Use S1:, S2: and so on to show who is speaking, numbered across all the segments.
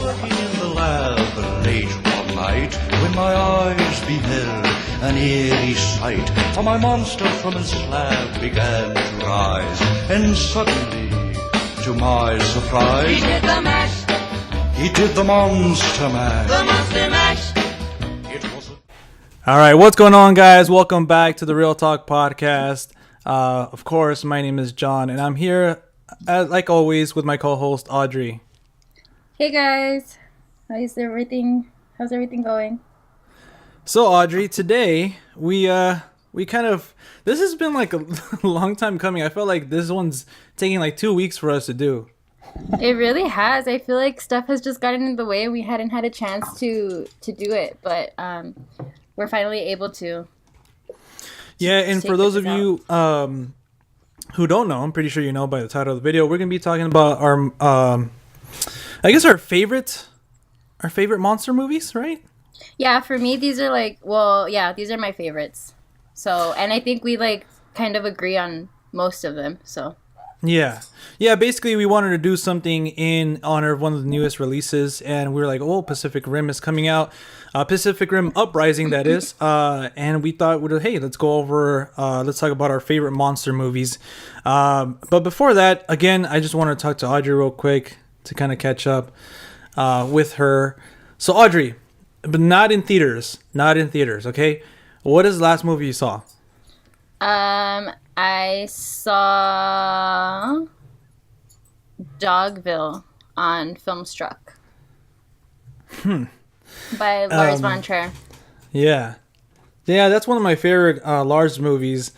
S1: working in the lab late one night when my eyes beheld an eerie sight. For my monster from his slab began to rise, and suddenly, to my surprise,
S2: he did the mash.
S1: He did the monster mash.
S2: The monster mash.
S3: All right, what's going on, guys? Welcome back to the Real Talk Podcast. Of course, my name is John, and I'm here, like always, with my co-host Audrey.
S4: Hey guys, how's everything going?
S3: So Audrey, today we kind of, this has been like a long time coming. I felt like this one's taking like 2 weeks for us to do.
S4: It really has. I feel like stuff has just gotten in the way. We hadn't had a chance to do it, but we're finally able to.
S3: Yeah, and for those of you who don't know, I'm pretty sure you know by the title of the video, we're gonna be talking about our I guess our favorite monster movies, right?
S4: Yeah, for me, these are these are my favorites. So, and I think we kind of agree on most of them. So.
S3: Yeah. Basically, we wanted to do something in honor of one of the newest releases, and we were like, "Oh, Pacific Rim is coming out, Pacific Rim Uprising, that is." And we thought, "Hey, let's go over, let's talk about our favorite monster movies." But before that, again, I just want to talk to Audrey real quick to kind of catch up with her. So, Audrey, but not in theaters, okay? What is the last movie you saw?
S4: I saw Dogville on Filmstruck by Lars von Trier.
S3: Yeah, that's one of my favorite Lars movies.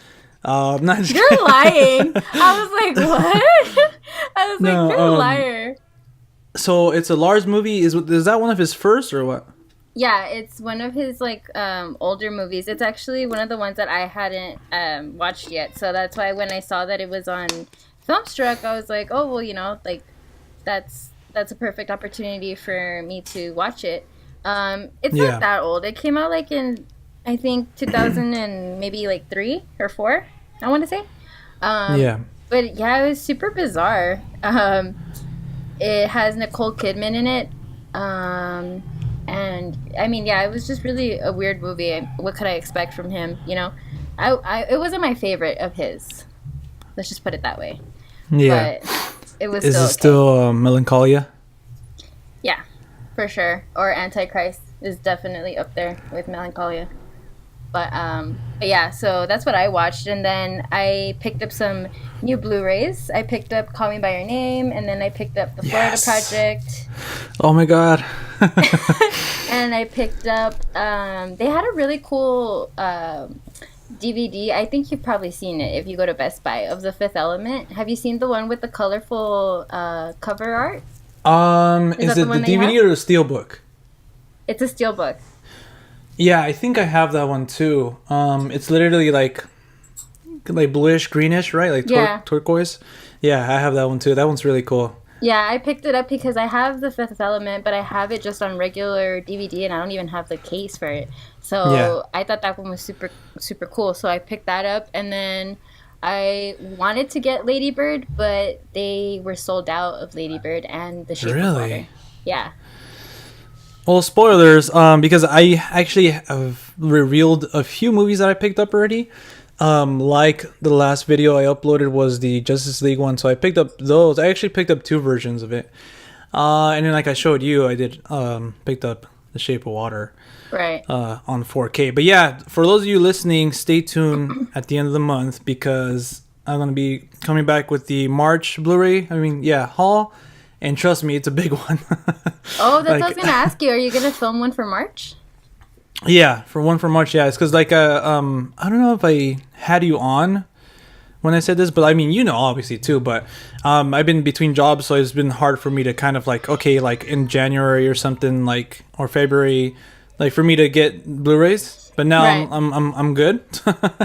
S3: Not just
S4: You're lying. I was like, what? I was like, you're a liar.
S3: So it's a Lars movie. Is that one of his first or what?
S4: Yeah, it's one of his older movies. It's actually one of the ones that I hadn't watched yet. So that's why when I saw that it was on Filmstruck, I was like, oh well, that's a perfect opportunity for me to watch it. It's not that old. It came out in I think 2000 and maybe 3 or 4. I want to say. But yeah, it was super bizarre. It has Nicole Kidman in it. And I mean, yeah, it was just really a weird movie. What could I expect from him? It wasn't my favorite of his. Let's just put it that way.
S3: Yeah.
S4: But it was.
S3: Is it still Melancholia?
S4: Yeah, for sure. Or Antichrist is definitely up there with Melancholia. But yeah, so that's what I watched, and then I picked up some new Blu-rays. I picked up Call Me by Your Name, and then I picked up The Florida Project.
S3: Oh my god.
S4: And I picked up they had a really cool DVD. I think you've probably seen it if you go to Best Buy, of The Fifth Element. Have you seen the one with the colorful cover art?
S3: Is it the DVD or the Steelbook?
S4: It's a Steelbook.
S3: Yeah, I think I have that one too. It's literally like bluish, greenish, right? Like turquoise. Yeah, I have that one too. That one's really cool.
S4: Yeah, I picked it up because I have The Fifth Element, but I have it just on regular DVD, and I don't even have the case for it. So I thought that one was super, super cool. So I picked that up, and then I wanted to get Lady Bird, but they were sold out of Lady Bird and The Shape of Water. Yeah.
S3: Well, spoilers, because I actually have revealed a few movies that I picked up already. Like the last video I uploaded was the Justice League one, so I picked up those. I actually picked up 2 versions of it. And then like I showed you, I did picked up The Shape of Water.
S4: Right.
S3: On 4K. But yeah, for those of you listening, stay tuned at the end of the month, because I'm going to be coming back with the March Blu-ray, haul. And trust me, it's a big one.
S4: Oh, that's what I was going to ask you. Are you going to film one for March?
S3: Yeah, for March, yeah. It's because I don't know if I had you on when I said this, but I mean, obviously too, but I've been between jobs, so it's been hard for me to kind of in January or something, or February, for me to get Blu-rays. But now I'm good.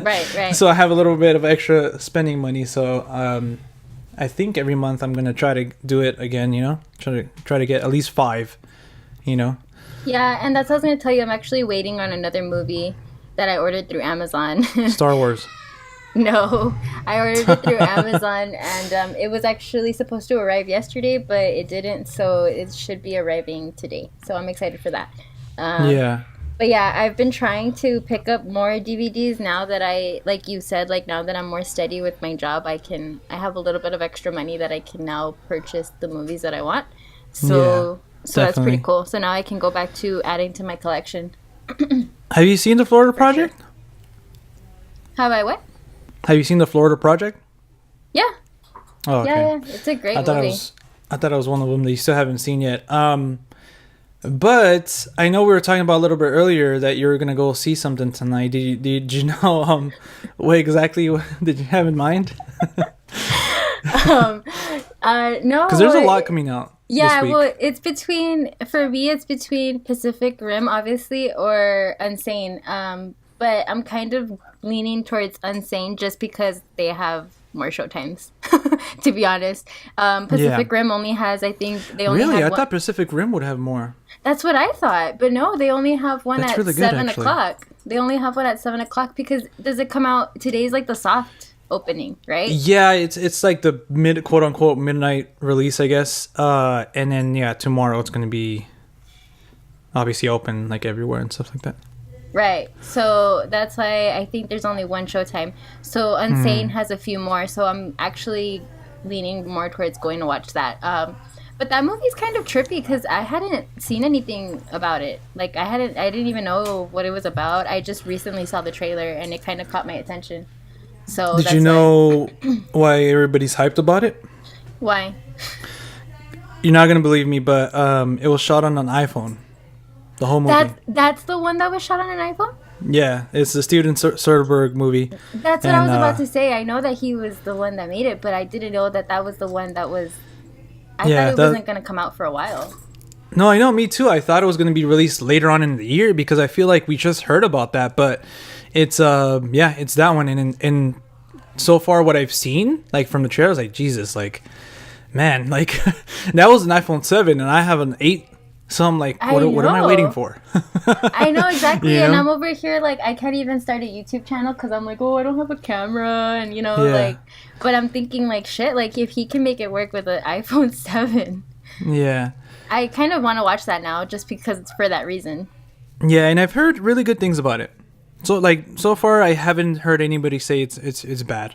S3: Right. So I have a little bit of extra spending money, so I think every month I'm gonna try to do it again. Try to get at least 5.
S4: Yeah, and that's what I was gonna tell you. I'm actually waiting on another movie that I ordered through Amazon.
S3: Star Wars.
S4: No, I ordered it through Amazon, and it was actually supposed to arrive yesterday, but it didn't. So it should be arriving today. So I'm excited for that.
S3: Yeah.
S4: But yeah, I've been trying to pick up more DVDs now that like you said, like now that I'm more steady with my job, I have a little bit of extra money that I can now purchase the movies that I want. So that's pretty cool. So now I can go back to adding to my collection.
S3: Have you seen the Florida Project?
S4: Sure. Have I what?
S3: Have you seen the Florida Project?
S4: Yeah.
S3: Oh, okay.
S4: Yeah, it's a great movie.
S3: I thought it was one of them that you still haven't seen yet. But I know we were talking about a little bit earlier that you were gonna go see something tonight. Did you know what exactly did you have in mind?
S4: No,
S3: because there's a lot coming out.
S4: Yeah,
S3: this week.
S4: well, for me it's between Pacific Rim, obviously, or Unsane. But I'm kind of leaning towards Unsane just because they have more showtimes. To be honest, Pacific Rim only has, I think, they only
S3: really.
S4: have
S3: I thought Pacific Rim would have more.
S4: That's what I thought, but no, they only have one
S3: That's
S4: at
S3: really good,
S4: 7
S3: actually.
S4: o'clock. They only have one at 7 o'clock because does it come out today's like the soft opening, right?
S3: Yeah, it's like the quote unquote midnight release, I guess. And then tomorrow it's gonna be obviously open like everywhere and stuff like that.
S4: Right. So that's why I think there's only one showtime. So Unsane has a few more. So I'm actually leaning more towards going to watch that. But that movie's kind of trippy because I hadn't seen anything about it. Like I didn't even know what it was about. I just recently saw the trailer and it kind of caught my attention. So
S3: did you know why everybody's hyped about it?
S4: Why?
S3: You're not gonna believe me, but it was shot on an iPhone. The whole movie.
S4: That's the one that was shot on an iPhone?
S3: Yeah, it's the Steven Soderbergh movie.
S4: That's what I was about to say. I know that he was the one that made it, but I didn't know that was the one that was... I thought it wasn't going to come out for a while.
S3: No, I know, me too. I thought it was going to be released later on in the year because I feel like we just heard about that, but it's it's that one. And so far what I've seen, like from the trailer, I was like, Jesus, like, man, like that was an iPhone 7 and I have an 8. So I'm like, what am I waiting for?
S4: I know exactly.
S3: You know?
S4: And I'm over here like I can't even start a YouTube channel because I'm like, oh, I don't have a camera, and like, but I'm thinking like, shit, like if he can make it work with an iPhone 7, I kind of want to watch that now just because it's for that reason.
S3: Yeah, and I've heard really good things about it. So like so far I haven't heard anybody say it's bad.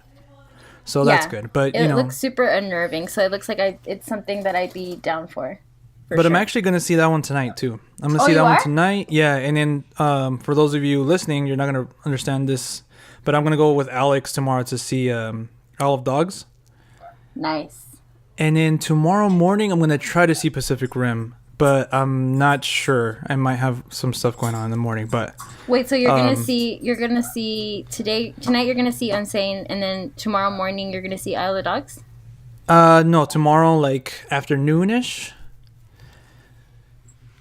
S3: So that's good. But
S4: it looks super unnerving. So it looks like it's something that I'd be down for.
S3: But I'm actually going to see that one tonight, too. I'm going to see that one tonight. Yeah, and then for those of you listening, you're not going to understand this. But I'm going to go with Alex tomorrow to see Isle of Dogs.
S4: Nice.
S3: And then tomorrow morning, I'm going to try to see Pacific Rim. But I'm not sure. I might have some stuff going on in the morning. But
S4: wait, so tonight you're going to see Unsane, and then tomorrow morning you're going to see Isle of Dogs?
S3: No, tomorrow, like afternoonish.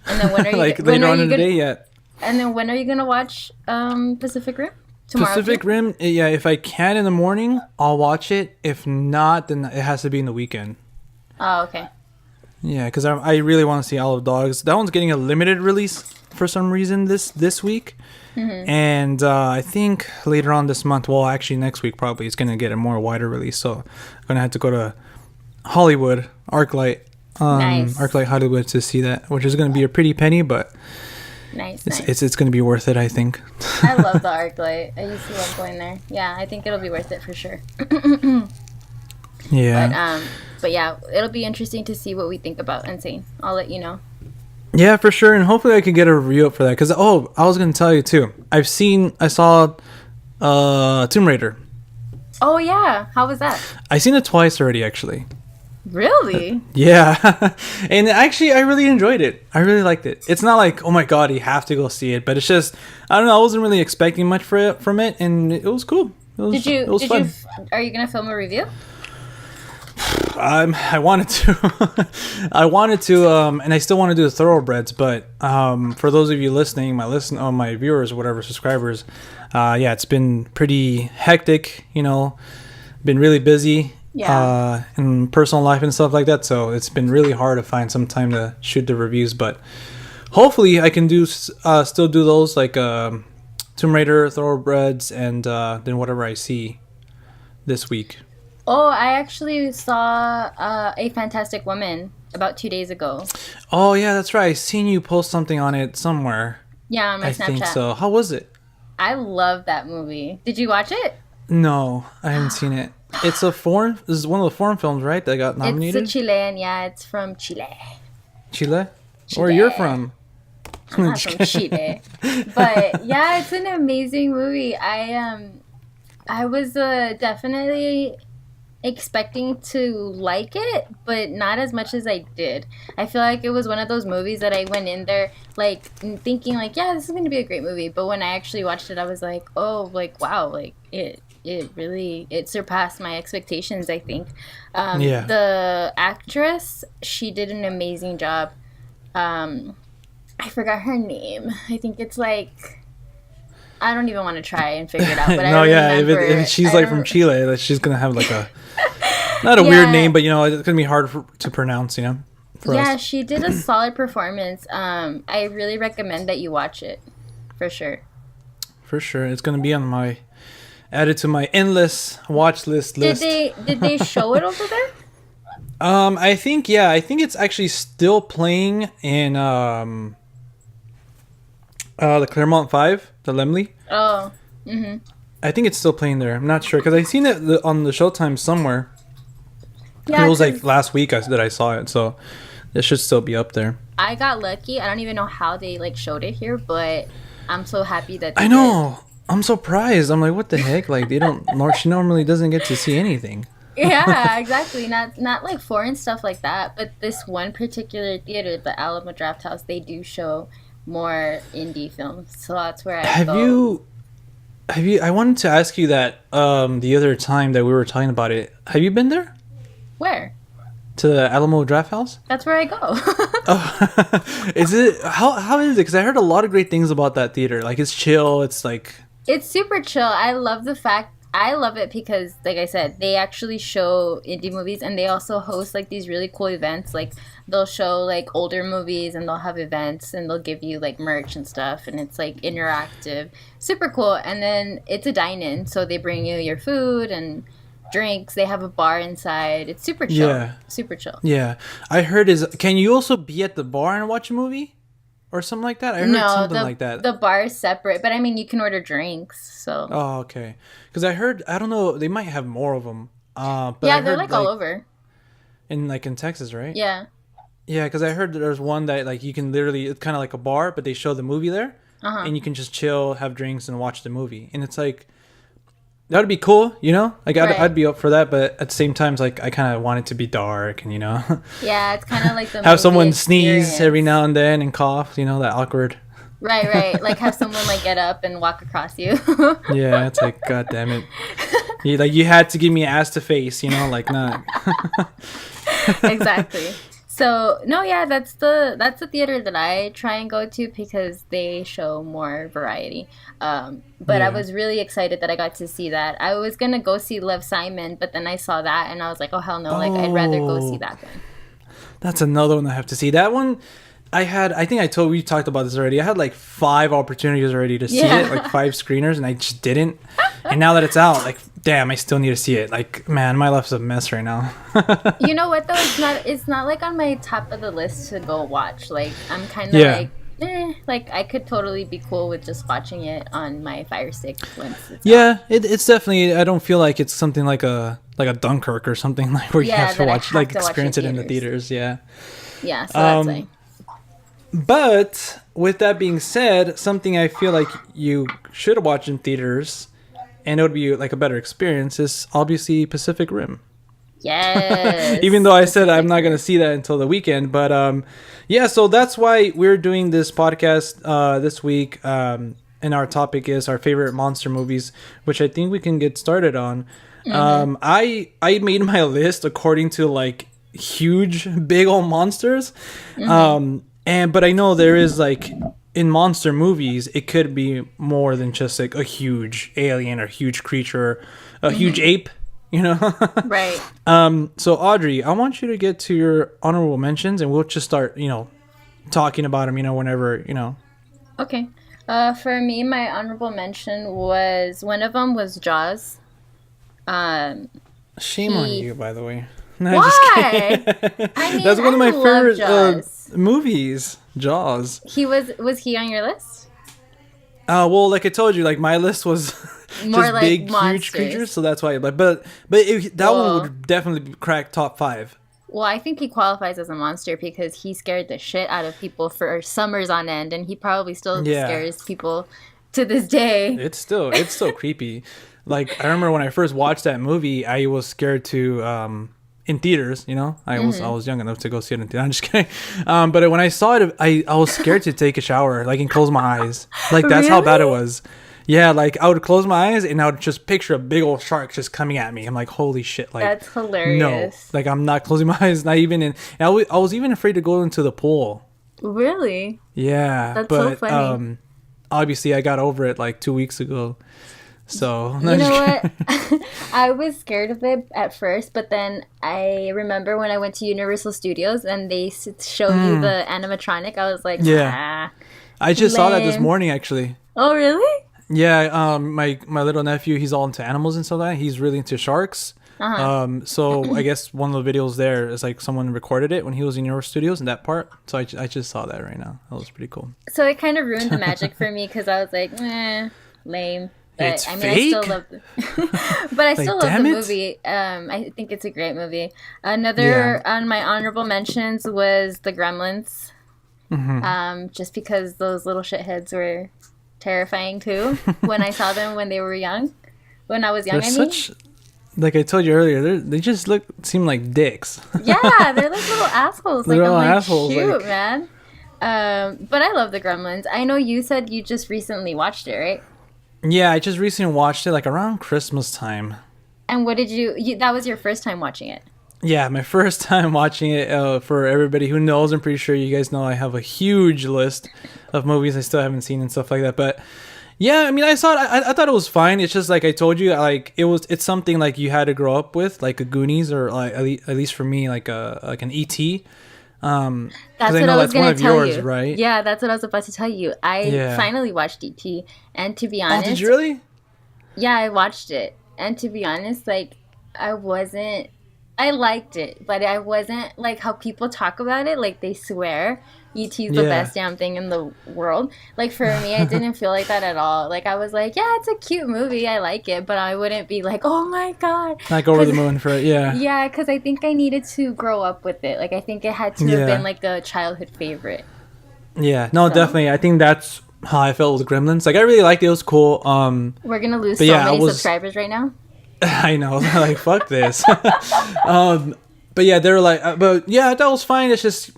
S4: And then when are you
S3: like later on in the day yet?
S4: And then when are you gonna watch Pacific Rim? Tomorrow.
S3: Pacific Rim, yeah. If I can in the morning, I'll watch it. If not, then it has to be in the weekend.
S4: Oh, okay.
S3: Yeah, because I really want to see Isle of Dogs. That one's getting a limited release for some reason this week, and I think later on this month, well, actually next week probably, it's gonna get a more wider release. So I'm gonna have to go to Hollywood ArcLight.
S4: Nice.
S3: ArcLight Hollywood to see that, which is going to be a pretty penny, but it's going to be worth it, I think.
S4: I love the ArcLight. I used to love going there. Yeah, I think it'll be worth it for sure.
S3: Yeah.
S4: But yeah, it'll be interesting to see what we think about Unsane. I'll let you know.
S3: Yeah, for sure, and hopefully I can get a review up for that. Because I was going to tell you too. I saw Tomb Raider.
S4: Oh yeah, how was that?
S3: I've seen it twice already, actually.
S4: Really?
S3: Yeah. And actually, I really enjoyed it. I really liked it. It's not like, oh my god, you have to go see it, but it's just, I don't know, I wasn't really expecting much from it, and it was cool. It was fun.
S4: Are you gonna film a review?
S3: I wanted to, and I still want to do the Thoroughbreds, but for those of you listening, my viewers, or whatever, subscribers, it's been pretty hectic, been really busy. In personal life and stuff like that, so it's been really hard to find some time to shoot the reviews, but hopefully I can still do those, like Tomb Raider, Thoroughbreds, and then whatever I see this week?
S4: Oh, I actually saw A Fantastic Woman about 2 days ago.
S3: Oh yeah, that's right. I seen you post something on it somewhere.
S4: Yeah, on my
S3: I
S4: Snapchat.
S3: think so. How was it?
S4: I love that movie. Did you watch it?
S3: No, I haven't seen it. It's a foreign. This is one of the foreign films, right? That got nominated.
S4: It's a Chilean. Yeah, it's from Chile.
S3: Chile? Where you're from?
S4: I'm not from Chile, but yeah, it's an amazing movie. I was definitely expecting to like it, but not as much as I did. I feel like it was one of those movies that I went in there like thinking like, yeah, this is going to be a great movie, but when I actually watched it, I was like, oh, like wow, like it really surpassed my expectations, I think.
S3: Yeah.
S4: The actress, she did an amazing job. I forgot her name. I think it's like, I don't even want to try and figure it out. But
S3: no,
S4: I
S3: yeah,
S4: remember,
S3: if she's like from Chile, like, she's gonna have like a not a weird name, but you know, it's gonna be hard to pronounce. You know. For us.
S4: She did a solid performance. I really recommend that you watch it, for sure.
S3: For sure, it's gonna be on my added to my endless watch list.
S4: Did they show it over there?
S3: I think it's actually still playing in the Claremont 5, the Lemley.
S4: Oh. Mm-hmm.
S3: I think it's still playing there. I'm not sure because I seen it on the Showtime somewhere.
S4: Yeah,
S3: it was like last week that I saw it, so it should still be up there.
S4: I got lucky. I don't even know how they like showed it here, but I'm so happy that
S3: I know. I'm surprised. I'm like, what the heck? Like they don't. She normally doesn't get to see anything.
S4: Yeah, exactly. Not like foreign stuff like that, but this one particular theater, the Alamo Drafthouse, they do show more indie films. So that's where I go.
S3: Have you? I wanted to ask you that the other time that we were talking about it. Have you been there?
S4: Where?
S3: To the Alamo Drafthouse?
S4: That's where I go.
S3: Oh. Is it how is it? Because I heard a lot of great things about that theater. Like it's chill. It's like
S4: it's super chill. I love it because, like I said, they actually show indie movies and they also host like these really cool events. Like they'll show like older movies and they'll have events and they'll give you like merch and stuff and it's like interactive, super cool. And then it's a dine-in, so they bring you your food and drinks. They have a bar inside. It's super chill.
S3: Yeah.
S4: Super chill.
S3: Yeah, I heard can you also be at the bar and watch a movie? Or something like that? I heard something like that.
S4: The bar is separate, but I mean, you can order drinks, so...
S3: Oh, okay. Because I heard, I don't know, they might have more of them. But
S4: yeah, they're like all over.
S3: In Texas, right?
S4: Yeah.
S3: Yeah, because I heard there's one that like you can literally, it's kind of like a bar, but they show the movie there. Uh-huh. And you can just chill, have drinks, and watch the movie. And it's like, that would be cool, you know? Like, I'd be up for that, but at the same time, like, I kind of want it to be dark and, you know?
S4: Yeah, it's kind of like the
S3: have someone
S4: experience.
S3: Sneeze every now and then and cough, you know, that awkward.
S4: Right. Like, have someone, like, get up and walk across you.
S3: Yeah, it's like, God damn it. You had to give me ass to face, you know? Like, not.
S4: Exactly. So, no, yeah, that's the theater that I try and go to because they show more variety. But yeah. I was really excited that I got to see that. I was going to go see Love, Simon, but then I saw that and I was like, oh, hell no. Like, I'd rather go see that then.
S3: That's another one I have to see. That one, I think we talked about this already. I had like 5 opportunities already to see it, like 5 screeners, and I just didn't. And now that it's out, like, damn, I still need to see it. Like, man, my life's a mess right now.
S4: You know what, though? It's not like on my top of the list to go watch. Like, I'm kind of like I could totally be cool with just watching it on my Fire Stick once it's out.
S3: It's definitely, I don't feel like it's something like a Dunkirk or something like where you have to watch, like, experience it in the theaters. Yeah, so
S4: that's like...
S3: But with that being said, something I feel like you should watch in theaters and it would be like a better experience is obviously Pacific Rim.
S4: Yes.
S3: Even though I said I'm not going to see that until the weekend. But so that's why we're doing this podcast this week. And our topic is our favorite monster movies, which I think we can get started on. Mm-hmm. I made my list according to like huge, big old monsters. Mm-hmm. But I know there is like in monster movies, it could be more than just like a huge alien or huge creature, a huge ape. You know?
S4: Right.
S3: So Audrey, I want you to get to your honorable mentions and we'll just start, talking about them, whenever,
S4: Okay. For me, my honorable mention was, one of them was Jaws.
S3: Shame on you, by the way. No, I'm just
S4: Why?
S3: kidding.
S4: I mean,
S3: That's one of my
S4: love
S3: favorite
S4: Jaws.
S3: movies. Jaws.
S4: He was he on your list?
S3: Well, like I told you, like my list was
S4: More
S3: just
S4: like
S3: big,
S4: monsters.
S3: huge creatures, so that's why. But that
S4: Whoa.
S3: one would definitely crack top 5.
S4: Well, I think he qualifies as a monster because he scared the shit out of people for summers on end, and he probably still
S3: Yeah.
S4: scares people to this day.
S3: It's still creepy. Like I remember when I first watched that movie, I was scared to in theaters. You know, I was young enough to go see it in theaters. I'm just kidding. But when I saw it, I was scared to take a shower, like and close my eyes. Like that's how bad it
S4: Really?
S3: was. Yeah, like I would close my eyes and I would just picture a big old shark just coming at me. I'm like, holy shit! Like
S4: That's hilarious.
S3: no, like I'm not closing my eyes. Not even in. And I was even afraid to go into the pool.
S4: Really?
S3: Yeah,
S4: That's
S3: but
S4: so funny.
S3: obviously I got over it like 2 weeks ago. So
S4: You know what? I was scared of it at first, but then I remember when I went to Universal Studios and they show you the animatronic. I was like,
S3: Yeah.
S4: ah.
S3: I just saw that this
S4: Lame.
S3: morning actually.
S4: Oh, really?
S3: Yeah, my little nephew, he's all into animals and stuff like that. He's really into sharks. So I guess one of the videos there is like someone recorded it when he was in Universal Studios in that part. So I just saw that right now. That was pretty cool.
S4: So it kind of ruined the magic for me because I was like, lame. But
S3: It's
S4: I mean,
S3: fake?
S4: I still love but I still love the
S3: damn it.
S4: movie. I think it's a great movie. Another on my honorable mentions was The Gremlins. Just because those little shitheads were terrifying too when I saw them when they were young. When I was young,
S3: They're
S4: I mean.
S3: such, like I told you earlier, they just seem like dicks.
S4: Yeah, they're like little assholes. Like
S3: They're
S4: I'm
S3: little
S4: like,
S3: assholes,
S4: shoot,
S3: like-
S4: man. But I love The Gremlins. I know you said you just recently watched it, right?
S3: Yeah, I just recently watched it like around Christmas time.
S4: And what did you that was your first time watching it?
S3: Yeah, my first time watching it. For everybody who knows, I'm pretty sure you guys know I have a huge list of movies I still haven't seen and stuff like that. But yeah, I mean, I saw it. I thought it was fine. It's just like I told you, like it's something like you had to grow up with, like a Goonies or like at least for me, like an E.T.
S4: That's
S3: I
S4: what
S3: know
S4: I was
S3: that's one
S4: gonna
S3: of
S4: tell
S3: yours,
S4: you.
S3: right?
S4: Yeah, that's what I was about to tell you. I
S3: Yeah.
S4: finally watched E.T. and to be
S3: Oh,
S4: honest,
S3: did you really?
S4: yeah, I watched it. And to be honest, like I liked it, but I wasn't like how people talk about it, like they swear E.T.'s the
S3: Yeah.
S4: best damn thing in the world. Like for me, I didn't feel like that at all. Like I was like, yeah, it's a cute movie, I like it, but I wouldn't be like, oh my god.
S3: Like over the
S4: 'Cause-
S3: moon for it, yeah.
S4: Yeah, because I think I needed to grow up with it. Like I think it had to
S3: Yeah.
S4: have been like a childhood favorite.
S3: Yeah, no,
S4: So-
S3: definitely. I think that's how I felt with Gremlins. Like I really liked it. It was cool.
S4: We're gonna lose
S3: But
S4: so
S3: yeah, I
S4: many
S3: was-
S4: subscribers right now.
S3: I know, like fuck this. But yeah, they were like, but yeah, that was fine. It's just,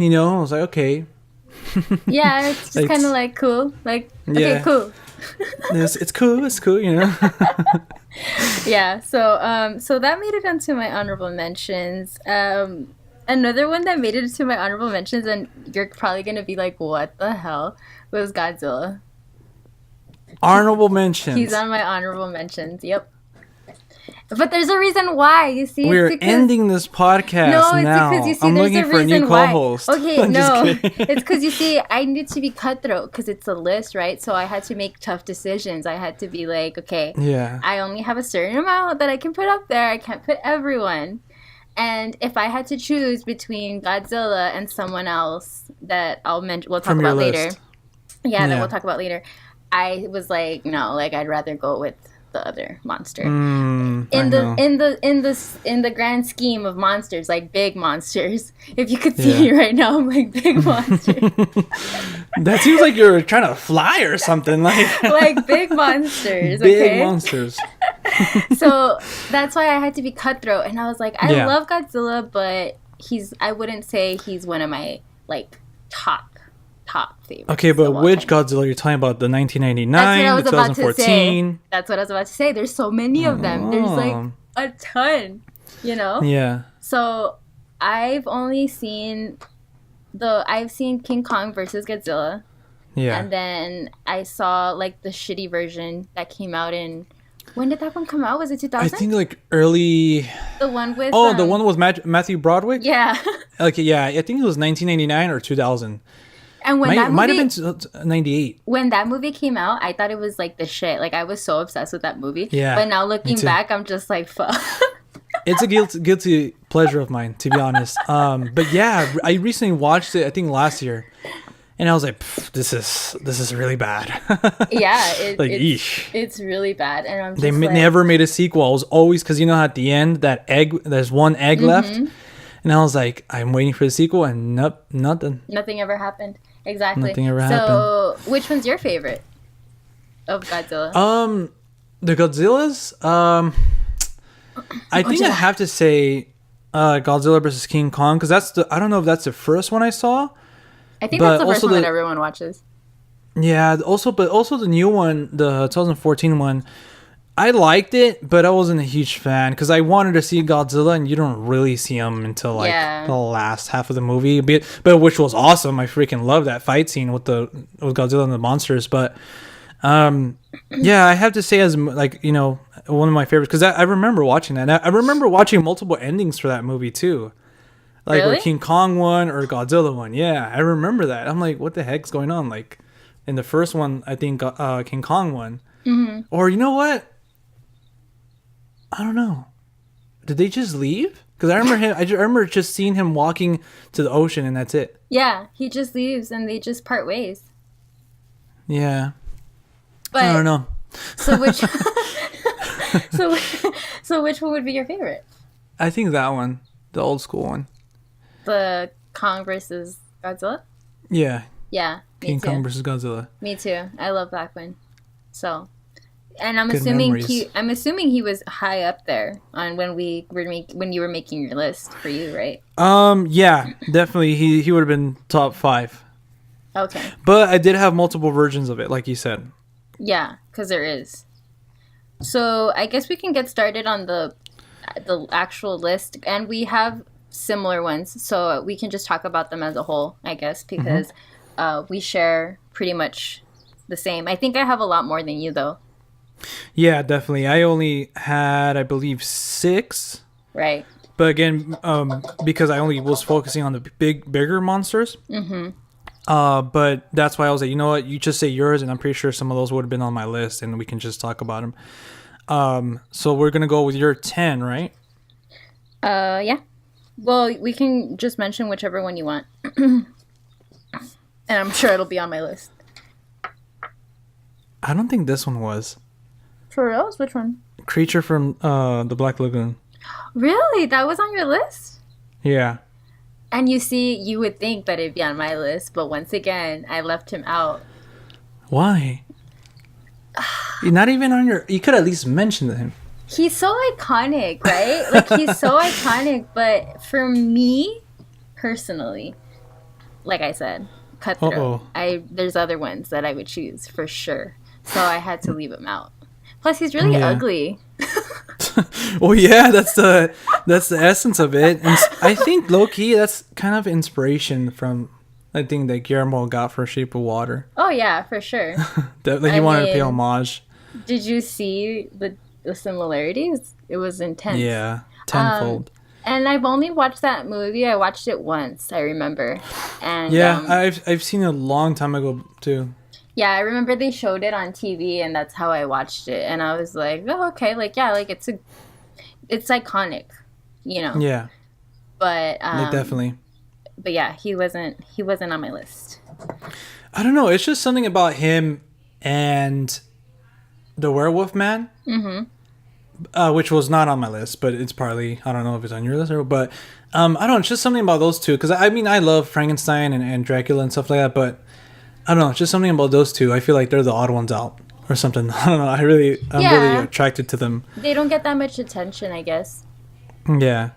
S3: I was like, okay,
S4: Yeah, it's just
S3: Like-
S4: kind of like cool. Like okay,
S3: Yeah.
S4: cool.
S3: it's cool,
S4: Yeah, so that made it onto my honorable mentions. Another one that made it to my honorable mentions, and you're probably gonna be like, "What the hell?" was Godzilla.
S3: Honorable mentions.
S4: He's on my honorable mentions. Yep. But there's a reason why. You see,
S3: We're
S4: it's because,
S3: ending this podcast
S4: No, it's
S3: now.
S4: because you see,
S3: I'm
S4: there's
S3: looking
S4: a
S3: for a
S4: reason
S3: new
S4: why.
S3: co-host.
S4: Okay,
S3: I'm just
S4: no,
S3: kidding.
S4: it's because you see, I need to be cutthroat because it's a list, right? So I had to make tough decisions. I had to be like, okay,
S3: Yeah.
S4: I only have a certain amount that I can put up there. I can't put everyone. And if I had to choose between Godzilla and someone else that we'll talk
S3: From your
S4: about later.
S3: list.
S4: Yeah, that
S3: Yeah.
S4: we'll talk about later. I was like, no, like I'd rather go with the other monster.
S3: I
S4: In
S3: know.
S4: the grand scheme of monsters, like big monsters. If you could see me right now, I'm like big monsters.
S3: That seems like you're trying to fly or something. Like
S4: Like big monsters,
S3: big
S4: okay?
S3: monsters.
S4: So that's why I had to be cutthroat, and I was like, I
S3: Yeah.
S4: love Godzilla, but I wouldn't say he's one of my like top favorites.
S3: Okay,
S4: of
S3: but
S4: all
S3: which
S4: time.
S3: Godzilla? You're talking about the
S4: That's
S3: 1999,
S4: what I was
S3: the
S4: about to say.
S3: 2014.
S4: That's what I was about to say. There's so many of them. There's like
S3: Oh.
S4: a ton,
S3: Yeah.
S4: So I've only seen I've seen King Kong versus Godzilla.
S3: Yeah.
S4: And then I saw like the shitty version that came out in. When did that one come out? Was it 2000?
S3: I think like early.
S4: The one with.
S3: Oh, the one with Matthew Broderick.
S4: Yeah.
S3: Okay, yeah. I think it was 1999 or 2000.
S4: And when that
S3: Might
S4: movie,
S3: have been 98.
S4: when that movie came out, I thought it was like the shit. Like I was so obsessed with that movie.
S3: Yeah,
S4: But now
S3: me
S4: looking
S3: too.
S4: back, I'm just like, fuck.
S3: It's a guilty pleasure of mine, to be honest. But yeah, I recently watched it, I think last year, and I was like, "This is really bad."
S4: Yeah,
S3: Like,
S4: it's,
S3: eesh.
S4: it's really bad, and I'm just
S3: They
S4: like,
S3: never made a sequel. I was always, because you know at the end there's one egg left, and I was like, I'm waiting for the sequel, and nope, nothing.
S4: nothing ever happened. Exactly.
S3: Nothing ever
S4: So, which one's your favorite of Godzilla?
S3: The Godzillas. I think I have to say, Godzilla versus King Kong, because I don't know if that's the first one I saw.
S4: I think
S3: but
S4: that's the first
S3: also
S4: one that everyone watches.
S3: Yeah, but also the new one, the 2014 one, I liked it, but I wasn't a huge fan because I wanted to see Godzilla, and you don't really see him until like
S4: Yeah.
S3: the last half of the movie. But which was awesome. I freaking love that fight scene with Godzilla and the monsters. But yeah, I have to say like one of my favorites because I remember watching that. And I remember watching multiple endings for that movie too. Like
S4: Really?
S3: or King Kong one or Godzilla one. Yeah, I remember that. I'm like, what the heck's going on? Like in the first one, I think King Kong one. Mm-hmm. Or you know what? I don't know. Did they just leave? Because I remember I remember just seeing him walking to the ocean, and that's it.
S4: Yeah, he just leaves and they just part ways.
S3: Yeah.
S4: But
S3: I don't know.
S4: So which so which one would be your favorite?
S3: I think that one, the old school one.
S4: The Kong versus Godzilla?
S3: Yeah.
S4: Yeah, me
S3: King
S4: too.
S3: Kong versus Godzilla.
S4: Me too. I love that one. So, and I'm
S3: Good
S4: assuming
S3: memories.
S4: he was high up there on when you were making your list for you, right?
S3: Yeah, definitely. He would have been top 5.
S4: Okay.
S3: But I did have multiple versions of it, like you said.
S4: Yeah, because there is. So I guess we can get started on the actual list, and we have similar ones, so we can just talk about them as a whole, I guess, because we share pretty much the same. I think I have a lot more than you, though.
S3: Yeah, definitely. I only had, I believe, 6.
S4: Right.
S3: But again, because I only was focusing on the bigger monsters. Mm-hmm. But that's why I was like, you know what? You just say yours, and I'm pretty sure some of those would have been on my list, and we can just talk about them. So we're gonna go with your 10, right?
S4: Yeah. Well, we can just mention whichever one you want, and I'm sure it'll be on my list.
S3: I don't think this one was.
S4: For reals? Which one?
S3: Creature from the Black Lagoon.
S4: Really? That was on your list?
S3: Yeah.
S4: And you see, you would think that it'd be on my list, but once again, I left him out.
S3: Why? You're not even on your... You could at least mention him.
S4: He's so iconic, right? Like, he's so iconic, but for me, personally, like I said, Cutthroat. There's other ones that I would choose for sure. So I had to leave him out. Plus, he's really ugly.
S3: Well, yeah, that's the essence of it. And I think low-key, that's kind of inspiration from... I think that Guillermo got for Shape of Water.
S4: Oh, yeah, for sure.
S3: That he wanted to pay homage.
S4: Did you see the similarities? It was intense.
S3: Yeah, tenfold.
S4: And I've only watched that movie. I watched it once, I remember. And
S3: yeah, I've seen it a long time ago, too.
S4: Yeah, I remember they showed it on TV, and that's how I watched it. And I was like, oh, okay. Like, yeah, like, it's iconic, you know?
S3: Yeah.
S4: But,
S3: definitely.
S4: But yeah, he wasn't on my list.
S3: I don't know. It's just something about him and the Werewolf Man, which was not on my list, but it's probably, I don't know if it's on your list but I don't know. It's just something about those two. Because I mean, I love Frankenstein and Dracula and stuff like that, but I don't know. It's just something about those two. I feel like they're the odd ones out or something. I don't know. I'm really attracted to them.
S4: They don't get that much attention, I guess.
S3: Yeah.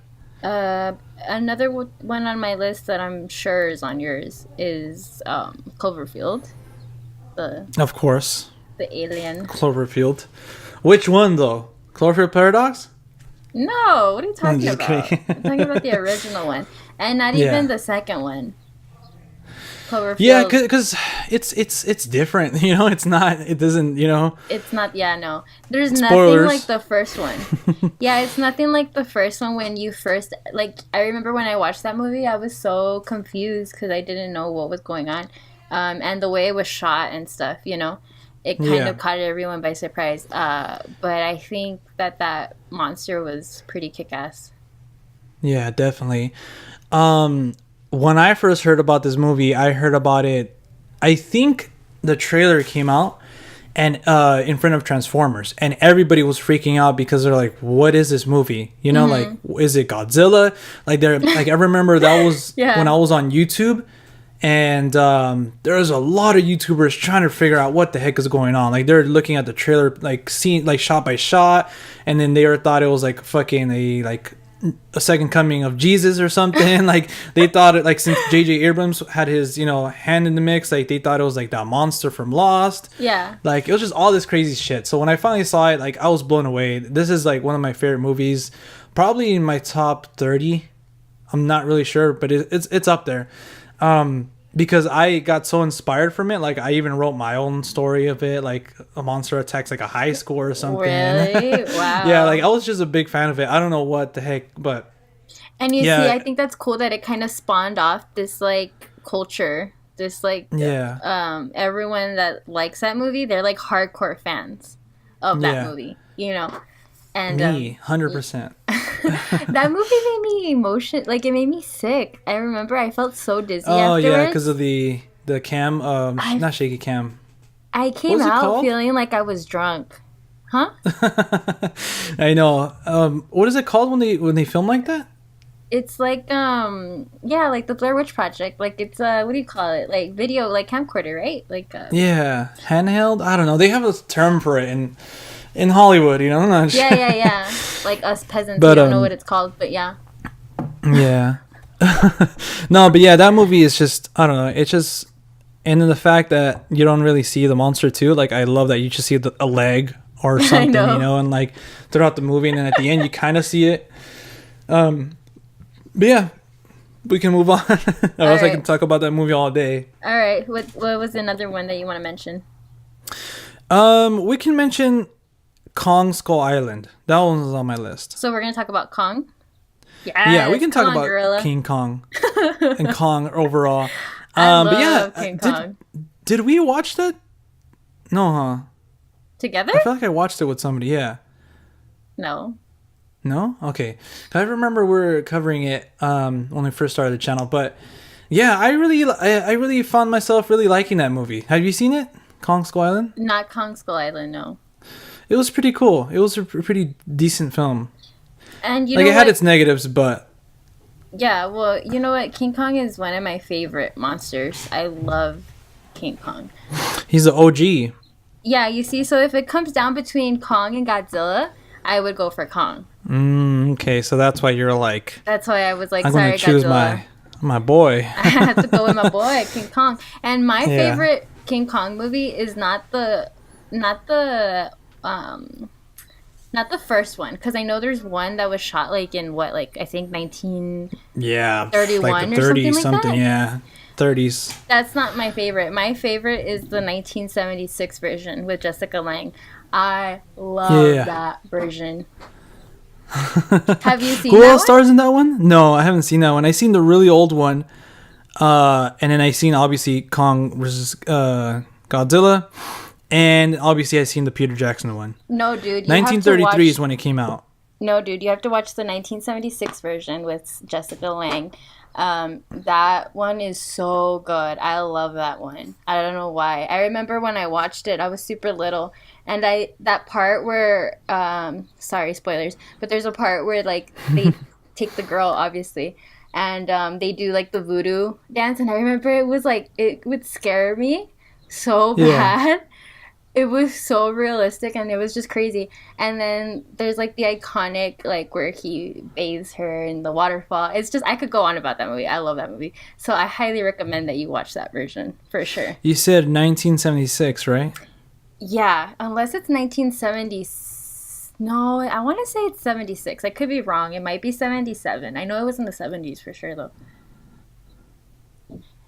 S4: Another one on my list that I'm sure is on yours is Cloverfield.
S3: Of course.
S4: The alien.
S3: Cloverfield. Which one, though? Cloverfield Paradox?
S4: No, what are you talking
S3: just
S4: about?
S3: kidding.
S4: I'm talking about the original one. And not even the second one. Cloverfield.
S3: Yeah, because it's different, you know? It doesn't, you know?
S4: It's not, no. There's
S3: Spoilers.
S4: nothing like the first one. Yeah, it's nothing like the first one when you first, like, I remember when I watched that movie, I was so confused because I didn't know what was going on. and the way it was shot and stuff, it kind of caught everyone by surprise. But I think that monster was pretty kick-ass.
S3: Yeah, definitely. When I first heard about this movie, I heard about it, I think the trailer came out and in front of Transformers, and everybody was freaking out because they're like, what is this movie? Like, is it Godzilla? Like, I remember that was when I was on YouTube, and there was a lot of YouTubers trying to figure out what the heck is going on. Like, they're looking at the trailer, like, scene, like, shot by shot, and then they thought it was like fucking a second coming of Jesus or something. Like, they thought it, like, since J.J. Abrams had his hand in the mix, like, they thought it was like that monster from Lost. Like, it was just all this crazy shit. So when I finally saw it, like, I was blown away. This is like one of my favorite movies, probably in my top 30. I'm not really sure, but it's up there. Because I got so inspired from it. Like, I even wrote my own story of it, like a monster attacks like a high school or something.
S4: Really? Wow.
S3: Yeah, like, I was just a big fan of it. I don't know what the heck, but
S4: and you see, I think that's cool that it kind of spawned off this like culture, this like everyone that likes that movie, they're like hardcore fans of that movie, And
S3: me, 100%.
S4: That movie made me it made me sick. I remember I felt so dizzy afterwards.
S3: Yeah, because of the cam, not shaky cam.
S4: I came out feeling like I was drunk. Huh?
S3: I know. What is it called when they film like that?
S4: It's like like the Blair Witch Project. Like, it's what do you call it? Like video, like camcorder, right? Like
S3: yeah, handheld. I don't know. They have a term for it in Hollywood, I'm not sure.
S4: Yeah. Like us peasants, we don't know what it's called, but yeah.
S3: Yeah. No, but yeah, that movie is just, I don't know. It's just, and then the fact that you don't really see the monster too. Like, I love that you just see a leg or something, and like throughout the movie, and then at the end you kind of see it. But yeah, we can move on. Or else I can talk about that movie all day.
S4: All right. What was another one that you want to mention?
S3: We can mention Kong Skull Island. That one was on my list.
S4: So we're gonna talk about Kong.
S3: Yeah, we can talk about
S4: gorilla.
S3: King Kong and Kong overall.
S4: I
S3: but yeah,
S4: King Kong.
S3: Did we watch that? No, huh?
S4: Together?
S3: I feel like I watched it with somebody. Yeah.
S4: No.
S3: No? Okay. I remember we were covering it when we first started the channel, but yeah, I really found myself really liking that movie. Have you seen it? Kong Skull Island?
S4: Not Kong Skull Island, no.
S3: It was pretty cool. It was a pretty decent film.
S4: And
S3: it had its negatives, but
S4: yeah, well, you know what? King Kong is one of my favorite monsters. I love King Kong.
S3: He's the OG.
S4: Yeah, you see, so if it comes down between Kong and Godzilla, I would go for Kong.
S3: Okay, so that's why you're like.
S4: That's why I was like,
S3: I'm
S4: sorry,
S3: gonna choose
S4: Godzilla.
S3: my boy.
S4: I had to go with my boy, King Kong. And my favorite King Kong movie is not the first one, because I know there's one that was shot like in I think 1931
S3: like the 30s,
S4: or something like
S3: something,
S4: that.
S3: Yeah, 30s.
S4: That's not my favorite. My favorite is the 1976 version with Jessica Lange. I love that version. Have you seen
S3: Who
S4: that
S3: else
S4: one?
S3: stars in that one? No, I haven't seen that one. I seen the really old one, and then I seen obviously Kong versus Godzilla. And obviously, I seen the Peter Jackson one.
S4: No, dude.
S3: 1933 is when it came out.
S4: No, dude. You have to watch the 1976 version with Jessica Lange. That one is so good. I love that one. I don't know why. I remember when I watched it, I was super little. And that part where, sorry, spoilers, but there's a part where, like, they take the girl, obviously, and they do, like, the voodoo dance. And I remember it was, like, it would scare me so bad. It was so realistic, and it was just crazy. And then there's, like, the iconic, like, where he bathes her in the waterfall. It's just, I could go on about that movie. I love that movie. So I highly recommend that you watch that version, for sure.
S3: You said 1976, right?
S4: Yeah, unless it's 1970. No, I want to say it's 76. I could be wrong. It might be 77. I know it was in the 70s for sure, though.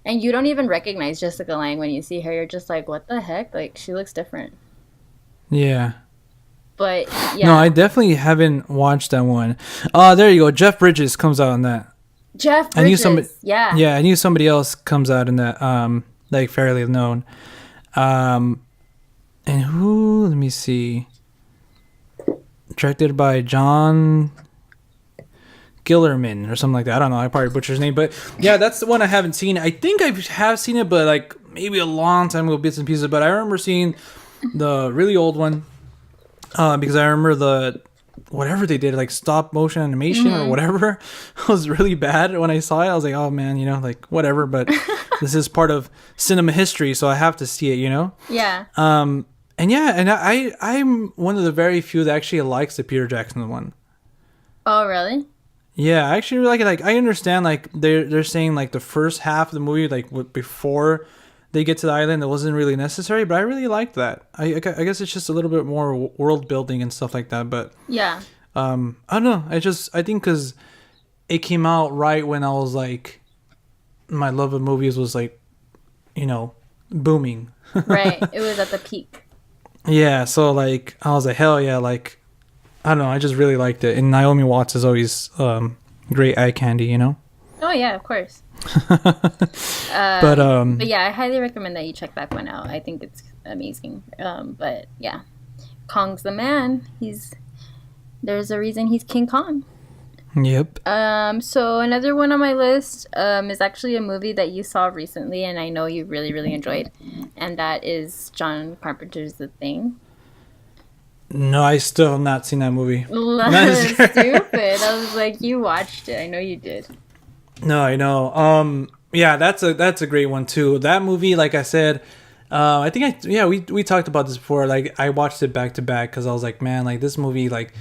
S4: And you don't even recognize Jessica Lange when you see her. You're just like, what the heck? Like, she looks different.
S3: Yeah.
S4: But, yeah.
S3: No, I definitely haven't watched that one. There you go. Jeff Bridges comes out in that.
S4: Jeff Bridges. Yeah.
S3: Yeah, I knew somebody else comes out in that. like fairly known. And who? Let me see. Directed by John Gillerman or something like that. I don't know. I probably butchered his name, but yeah, that's the one I haven't seen. I think I have seen it, but like maybe a long time ago, bits and pieces. But I remember seeing the really old one because I remember the whatever they did, like stop motion animation or whatever, was really bad when I saw it. I was like, oh man, you know, like whatever. But this is part of cinema history, so I have to see it, you know.
S4: Yeah.
S3: And yeah, and I'm one of the very few that actually likes the Peter Jackson one.
S4: Oh, really?
S3: Yeah, I actually really like it. Like, I understand, like, they're saying, like, the first half of the movie, like, before they get to the island, it wasn't really necessary, but I really liked that. I guess it's just a little bit more world building and stuff like that, but...
S4: Yeah.
S3: I don't know. I think because it came out right when I was, like... My love of movies was, like, you know, booming.
S4: Right. It was at the peak.
S3: Yeah, so, like, I was like, hell yeah, like... I don't know. I just really liked it. And Naomi Watts is always great eye candy, you know?
S4: Oh, yeah, of course.
S3: But
S4: yeah, I highly recommend that you check that one out. I think it's amazing. But yeah, Kong's the man. There's a reason he's King Kong.
S3: Yep.
S4: So another one on my list is actually a movie that you saw recently, and I know you really, really enjoyed. And that is John Carpenter's The Thing.
S3: No, I still have not seen that movie.
S4: Stupid. I was like, you watched it. I know you did.
S3: No, I know. Yeah, that's a great one too. That movie, like I said, I think we talked about this before. Like, I watched it back to back because I was like, man, like this movie, like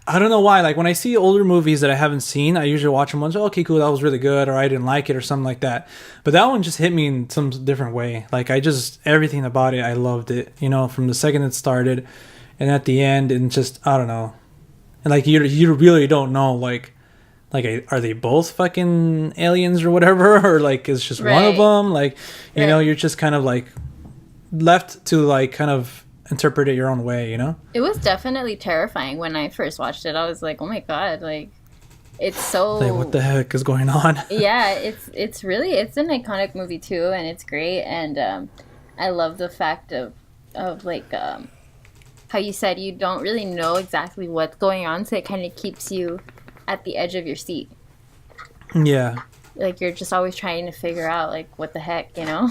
S3: I don't know why. Like when I see older movies that I haven't seen, I usually watch them once. Oh, okay, cool, that was really good, or I didn't like it, or something like that. But that one just hit me in some different way. Like everything about it, I loved it. You know, from the second it started. And at the end, and just, I don't know. And, like, you really don't know, like, are they both fucking aliens or whatever? Or, like, it's just one of them? Like, you know, you're just kind of, like, left to, like, kind of interpret it your own way, you know?
S4: It was definitely terrifying when I first watched it. I was like, oh, my God, like, it's so...
S3: Like, what the heck is going on?
S4: Yeah, it's an iconic movie, too, and it's great. And I love the fact of like... how you said you don't really know exactly what's going on, so it kind of keeps you at the edge of your seat.
S3: Yeah.
S4: Like, you're just always trying to figure out, like, what the heck, you know?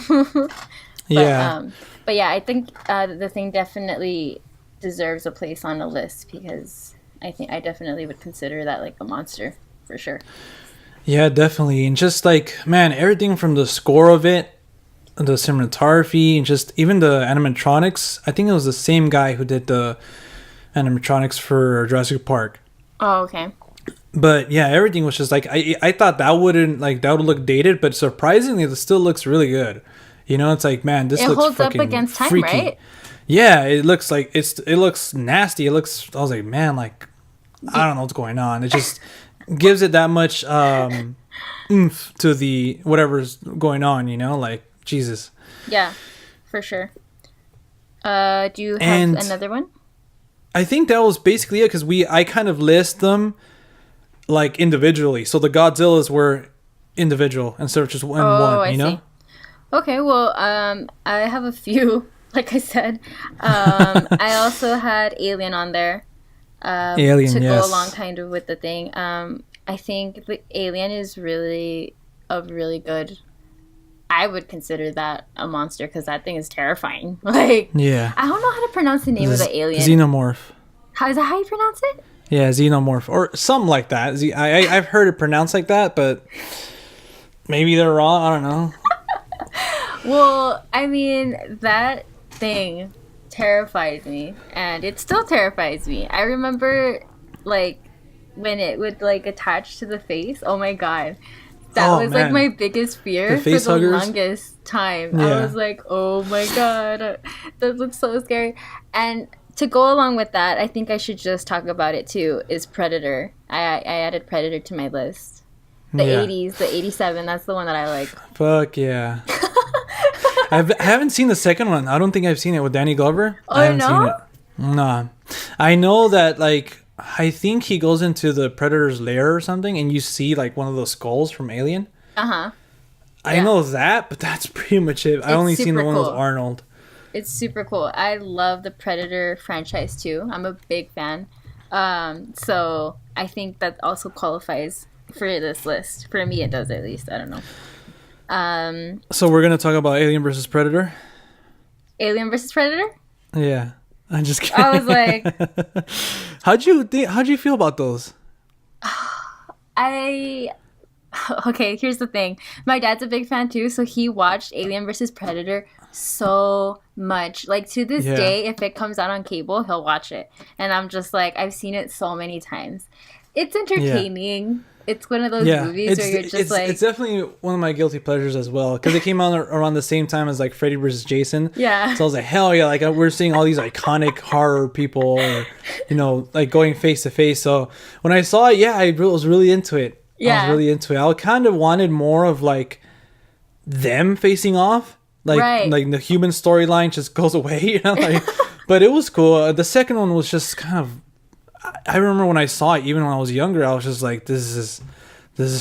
S4: But yeah, I think The Thing definitely deserves a place on a list because I think I definitely would consider that, like, a monster, for sure.
S3: Yeah, definitely. And just, like, man, everything from the score of it, the cinematography, and just even the animatronics. I think it was the same guy who did the animatronics for Jurassic Park.
S4: Oh, okay.
S3: But yeah, everything was just like I thought that would look dated, but surprisingly, it still looks really good. You know, it's like, man, this looks
S4: holds up against time,
S3: freaky.
S4: right?
S3: Yeah, it looks like it looks nasty. I was like, man, like I don't know what's going on. It just gives it that much oomph to the whatever's going on. You know, like. Jesus.
S4: Yeah, for sure. Do you have another one?
S3: I think that was basically it because I kind of list them like individually. So the Godzillas were individual instead of just one, you know?
S4: See. Okay, well, I have a few, like I said. I also had Alien on there.
S3: Alien,
S4: to
S3: yes.
S4: go along kind of with The Thing. I think the Alien is really a really good... I would consider that a monster because that thing is terrifying. Like,
S3: yeah,
S4: I don't know how to pronounce the name of the alien.
S3: Xenomorph.
S4: Is that how you pronounce it?
S3: Yeah, Xenomorph or something like that. I've heard it pronounced like that, but maybe they're wrong. I don't know.
S4: Well, I mean, that thing terrified me, and it still terrifies me. I remember, like, when it would like attach to the face. Oh my God. That was like my biggest fear for the longest time. Yeah. I was like, oh my God, that looks so scary. And to go along with that, I think I should just talk about it too, is Predator. I added Predator to my list. The 80s, the 87, that's the one that I like.
S3: Fuck yeah. I haven't seen the second one. I don't think I've seen it with Danny Glover.
S4: Oh,
S3: I haven't
S4: seen it.
S3: Nah. I know that, like, I think he goes into the Predator's lair or something, and you see like one of those skulls from Alien. I know that, but that's pretty much it. I only seen the one with Arnold.
S4: It's super cool. I love the Predator franchise too. I'm a big fan. So I think that also qualifies for this list. For me, it does at least. I don't know.
S3: So we're gonna talk about Alien versus Predator.
S4: Alien versus Predator?
S3: Yeah, I'm just kidding.
S4: I was like,
S3: how'd you feel about those?
S4: Okay, here's the thing. My dad's a big fan too, so he watched Alien versus Predator so much. Like, to this day, if it comes out on cable, he'll watch it. And I'm just like, I've seen it so many times. It's entertaining. Yeah. It's one of those movies where you're just like...
S3: It's definitely one of my guilty pleasures as well. Because it came out around the same time as, like, Freddy vs. Jason. Yeah. So I was like, hell yeah. Like, we're seeing all these iconic horror people, or, you know, like, going face to face. So when I saw it, I was really into it. Yeah. I was really into it. I kind of wanted more of, like, them facing off. Like, like the human storyline just goes away, you know? Like, but it was cool. The second one was just kind of... I remember when I saw it, even when I was younger, I was just like, this is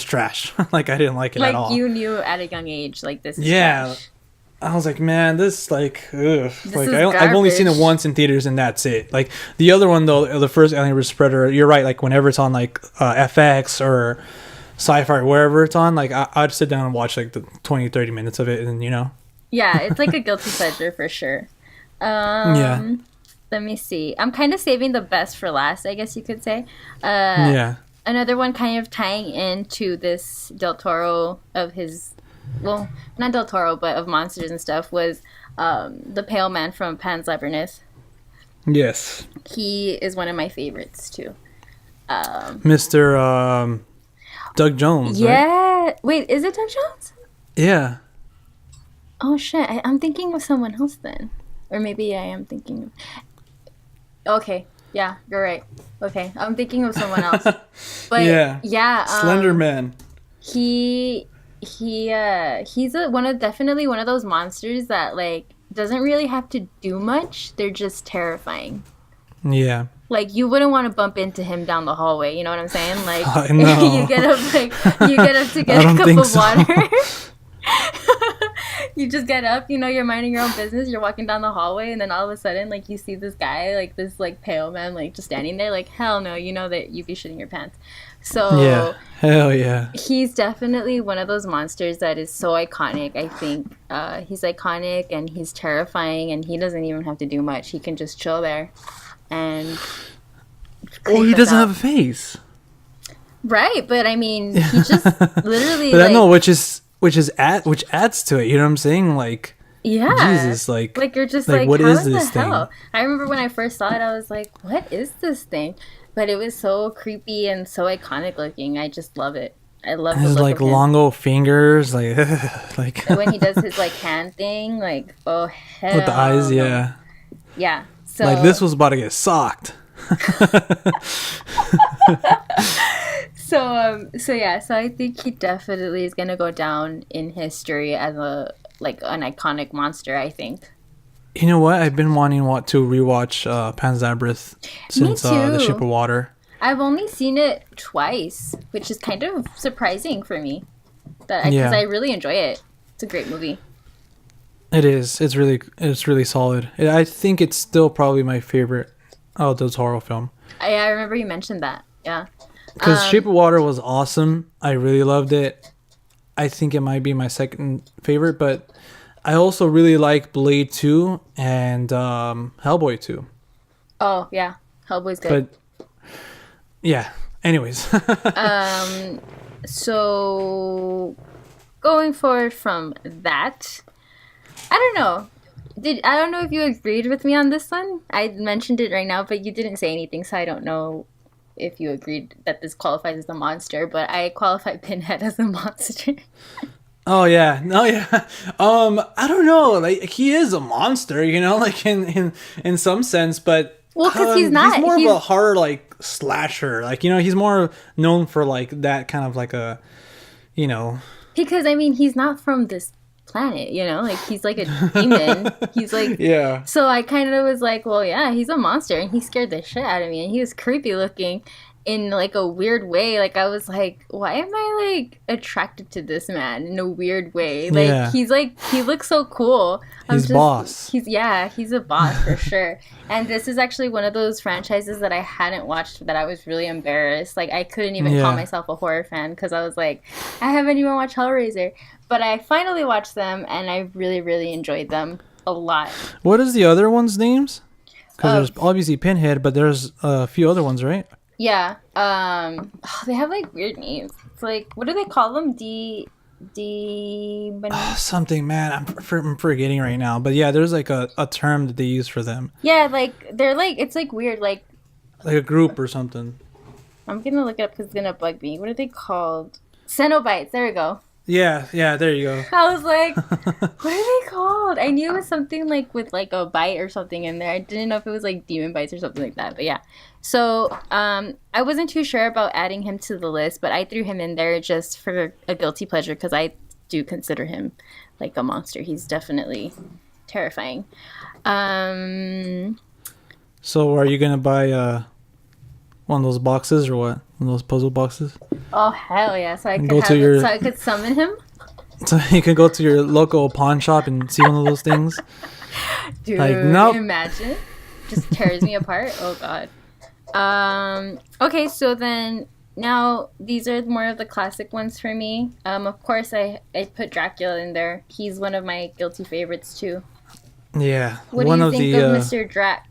S3: trash. Like, I didn't like it at all.
S4: Like, you knew at a young age, like, this is trash.
S3: I was like, man, this, like, ugh. Like, I've only seen it once in theaters, and that's it. Like, the other one, though, the first Alien vs. Predator, you're right. Like, whenever it's on, like, FX or Sci-Fi, or wherever it's on, like, I'd sit down and watch, like, the 20, 30 minutes of it, and, you know.
S4: Yeah, it's like a guilty pleasure for sure. Yeah. Let me see. I'm kind of saving the best for last, I guess you could say. Another one kind of tying into this Del Toro of his... Well, not Del Toro, but of monsters and stuff was the Pale Man from Pan's Labyrinth.
S3: Yes.
S4: He is one of my favorites, too.
S3: Mr. Doug Jones, right?
S4: Wait, is it Doug Jones?
S3: Yeah.
S4: Oh, shit. I'm thinking of someone else then. Or maybe I am thinking of... Okay, yeah, you're right. Okay, I'm thinking of someone else. But yeah,
S3: Slender Man.
S4: He's definitely one of those monsters that, like, doesn't really have to do much. They're just terrifying.
S3: Yeah.
S4: Like, you wouldn't want to bump into him down the hallway. You know what I'm saying? Like,
S3: no.
S4: you get up to get a cup of water. You just get up, you know, you're minding your own business, you're walking down the hallway, and then all of a sudden, like, you see this guy, like, this, like, pale man, like, just standing there, like, hell no, you know that you'd be shitting your pants. So,
S3: yeah, hell yeah.
S4: He's definitely one of those monsters that is so iconic, I think. He's iconic, and he's terrifying, and he doesn't even have to do much. He can just chill there, and...
S3: Oh, he doesn't have a face.
S4: Right, but, I mean, he just literally,
S3: but like... I know, which adds to it, you know what I'm saying? Like, Jesus, like
S4: you're just like what is this thing? I remember when I first saw it, I was like, what is this thing? But it was so creepy and so iconic looking. I just love it. I love the look
S3: like
S4: of him.
S3: long old fingers, like
S4: and when he does his like hand thing, like oh hell
S3: with the eyes,
S4: no. Yeah. So
S3: like this was about to get socked.
S4: So I think he definitely is gonna go down in history as an iconic monster, I think.
S3: You know what? I've been wanting to rewatch Pan's Labyrinth since The Shape of Water.
S4: I've only seen it twice, which is kind of surprising for me. Because I really enjoy it. It's a great movie.
S3: It is. It's really solid. I think it's still probably my favorite Del Toro film.
S4: I remember you mentioned that. Yeah.
S3: Because Shape of Water was awesome. I really loved it. I think it might be my second favorite, but I also really like Blade 2 and Hellboy 2.
S4: Oh, yeah. Hellboy's good.
S3: But, yeah. Anyways.
S4: So, going forward from that, I don't know. I don't know if you agreed with me on this one. I mentioned it right now, but you didn't say anything, so I don't know if you agreed that this qualifies as a monster, but I qualify Pinhead as a monster.
S3: Oh yeah, no, yeah. I don't know. Like he is a monster, you know, like in some sense, but
S4: because he's not.
S3: He's more of a horror like slasher. Like, you know, he's more known for like that kind of like a, you know.
S4: Because I mean, he's not from this planet, you know, like he's like a demon. He's like,
S3: yeah.
S4: So I kind of was like, well, yeah, he's a monster, and he scared the shit out of me, and he was creepy looking, in like a weird way. Like I was like, why am I like attracted to this man in a weird way? Like
S3: Yeah.
S4: he's like he looks so cool.
S3: He's boss.
S4: He's a boss for sure. And this is actually one of those franchises that I hadn't watched that I was really embarrassed. Like I couldn't even call myself a horror fan because I was like, I haven't even watched Hellraiser. But I finally watched them and I really, really enjoyed them a lot.
S3: What is the other one's names? Because there's obviously Pinhead, but there's a few other ones, right?
S4: Yeah. They have like weird names. It's like, what do they call them?
S3: Something, man. I'm forgetting right now. But yeah, there's like a term that they use for them.
S4: Yeah, like they're like, it's like weird. Like
S3: a group or something.
S4: I'm gonna look it up because it's gonna bug me. What are they called? Cenobites. There we go.
S3: Yeah, there you go.
S4: I was like, what are they called? I knew it was something like with like a bite or something in there. I didn't know if it was like demon bites or something like that. But yeah. So I wasn't too sure about adding him to the list, but I threw him in there just for a guilty pleasure because I do consider him like a monster. He's definitely terrifying.
S3: So are you going to buy one of those boxes or what? One of those puzzle boxes?
S4: Oh, hell yeah. So I could so I could summon him?
S3: So you can go to your local pawn shop and see one of those things?
S4: Dude,
S3: like, nope.
S4: Imagine. Just tears me apart. Oh, God. Okay, so then now these are more of the classic ones for me. Of course, I put Dracula in there. He's one of my guilty favorites, too.
S3: Yeah.
S4: What do you think of Mr. Drac?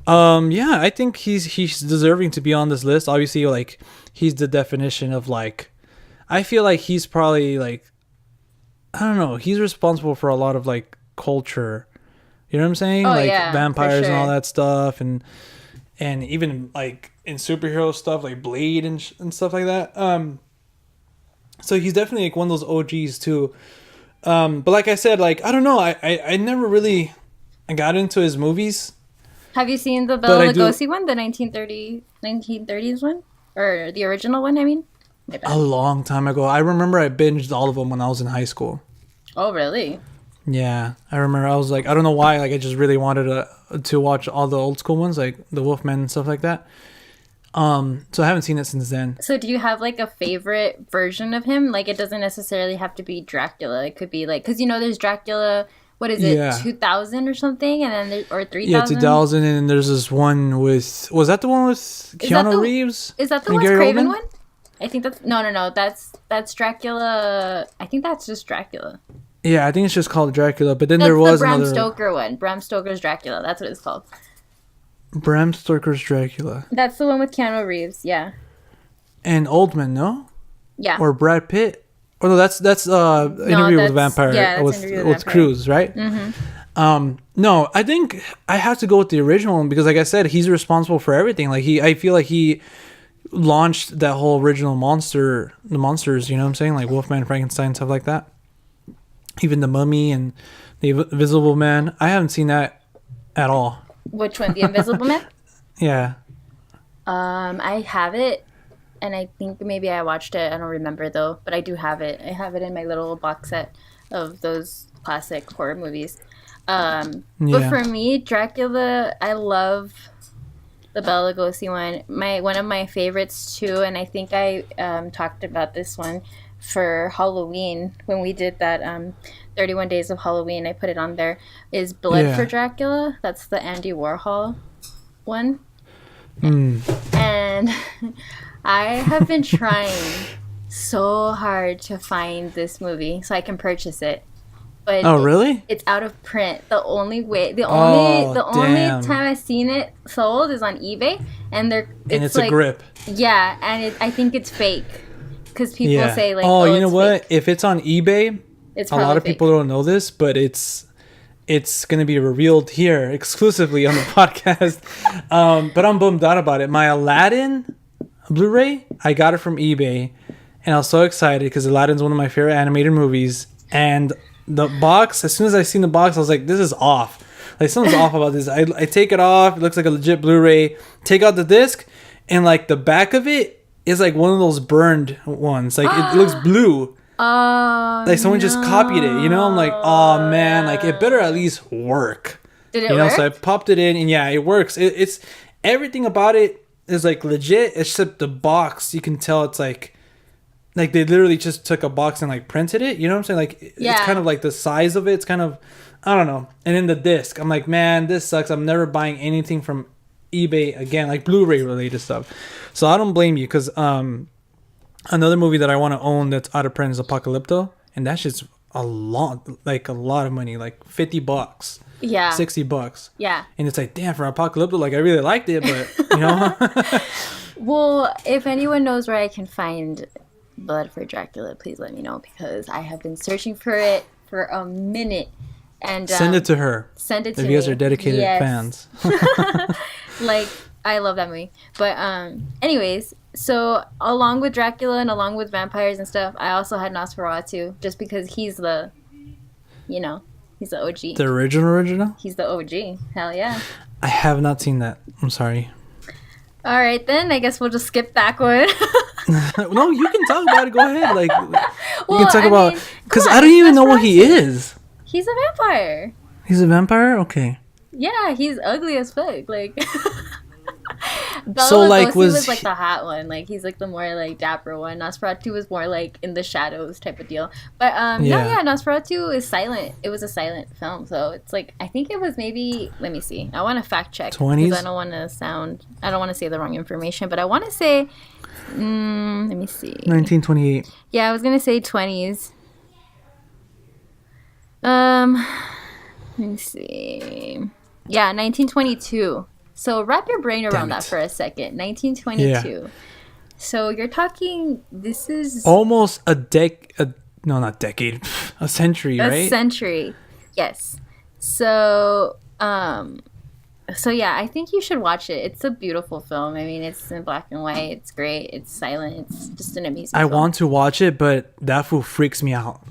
S3: Yeah, I think he's deserving to be on this list. Obviously, like, he's the definition of, like, I feel like he's probably, like, I don't know, he's responsible for a lot of, like, culture. You know what I'm saying?
S4: Oh,
S3: like,
S4: yeah,
S3: vampires
S4: sure.
S3: and all that stuff, and even, like, in superhero stuff, like Blade and stuff like that. So he's definitely, like, one of those OGs, too. But like I said, like, I don't know, I never really got into his movies.
S4: Have you seen the Bela Lugosi one, the 1930s one? Or the original one, I mean?
S3: A long time ago. I remember I binged all of them when I was in high school.
S4: Oh, really?
S3: Yeah. I remember I was like, I don't know why, like I just really wanted to watch all the old school ones, like the Wolfman and stuff like that. So I haven't seen it since then.
S4: So do you have like a favorite version of him? Like it doesn't necessarily have to be Dracula. It could be like, because you know there's Dracula, what is it, 2000 or something? And then or 3000?
S3: Yeah, 2000, and then there's this one with, was that the one with Keanu Reeves?
S4: Is that the Wes Craven one? I think that's, no, that's Dracula. I think that's just Dracula.
S3: Yeah, I think it's just called Dracula, but then
S4: that's
S3: there was
S4: the Bram
S3: another...
S4: Stoker one. Bram Stoker's Dracula, that's what it's called.
S3: Bram Stoker's Dracula.
S4: That's the one with Keanu Reeves, yeah.
S3: And Oldman, no?
S4: Yeah.
S3: Or Brad Pitt? Oh no, that's Interview with the Vampire.
S4: Yeah,
S3: with Cruise, right?
S4: Mm-hmm.
S3: No, I think I have to go with the original one because, like I said, he's responsible for everything. Like I feel like he launched that whole original monsters. You know what I'm saying? Like Wolfman, Frankenstein, stuff like that. Even the Mummy and the Invisible Man. I haven't seen that at all.
S4: Which one? The Invisible Man?
S3: Yeah.
S4: I have it. And I think maybe I watched it. I don't remember, though. But I do have it. I have it in my little box set of those classic horror movies. But for me, Dracula, I love the Bela Lugosi one. One of my favorites, too. And I think I talked about this one for Halloween. When we did that 31 Days of Halloween, I put it on there. Is Blood for Dracula. That's the Andy Warhol one. And... I have been trying so hard to find this movie so I can purchase it. But
S3: really?
S4: It's out of print. The only time I've seen it sold is on eBay, and it's like,
S3: a grip.
S4: Yeah, and I think it's fake because people say like,
S3: oh, you know
S4: it's
S3: what?
S4: fake.
S3: If it's on eBay,
S4: it's
S3: a lot of people don't know this, but it's going to be revealed here exclusively on the podcast. But I'm bummed out about it. My Aladdin Blu-ray, I got it from eBay, and I was so excited because Aladdin's one of my favorite animated movies. And the box, as soon as I seen the box, I was like, this is off. Like, something's off about this. I take it off. It looks like a legit Blu-ray. Take out the disc, and like the back of it is like one of those burned ones. Like it looks blue.
S4: Oh,
S3: like someone just copied it. You know, I'm like, oh man, like it better at least work.
S4: Did it work?
S3: So I popped it in, and yeah, it works. It's everything about it. is like legit, except the box, you can tell it's like they literally just took a box and like printed it. You know what I'm saying? Like it's kind of like the size of it. It's kind of, I don't know. And then the disc, I'm like, man, this sucks. I'm never buying anything from eBay again, like Blu-ray related stuff. So I don't blame you, because another movie that I want to own that's out of print is Apocalypto, and that's just a lot of money, like $50.
S4: Yeah.
S3: $60.
S4: Yeah.
S3: And it's like, damn, for Apocalypto, like I really liked it, but you know.
S4: Well, if anyone knows where I can find Blood for Dracula, please let me know, because I have been searching for it for a minute. And
S3: send it to her.
S4: Send it to
S3: me. If you guys are dedicated fans.
S4: Like, I love that movie. But anyways, so along with Dracula and along with vampires and stuff, I also had Nosferatu, just because he's the, he's the OG.
S3: The original?
S4: He's the OG. Hell yeah.
S3: I have not seen that. I'm sorry.
S4: All right, then. I guess we'll just skip that one.
S3: No, you can talk about it. Go ahead. Like, you can talk about... Because I don't even know what he is.
S4: He's a vampire.
S3: He's a vampire? Okay.
S4: Yeah, he's ugly as fuck. Like...
S3: So, like,
S4: was like the hot one. Like, he's like the more like dapper one. Nosferatu was more like in the shadows type of deal. But Nosferatu is silent. It was a silent film, so it's like, I think it was maybe, let me see. I want to fact check
S3: 20s.
S4: because I don't want to say the wrong information. But I want to say, let me see.
S3: 1928.
S4: Yeah, I was gonna say 20s. Let me see. Yeah, 1922. So wrap your brain around that for a second. 1922. Yeah. So you're talking, this is...
S3: almost a century, right?
S4: A century, yes. So yeah, I think you should watch it. It's a beautiful film. I mean, it's in black and white. It's great. It's silent. It's just an amazing film.
S3: I want to watch it, but that fool freaks me out.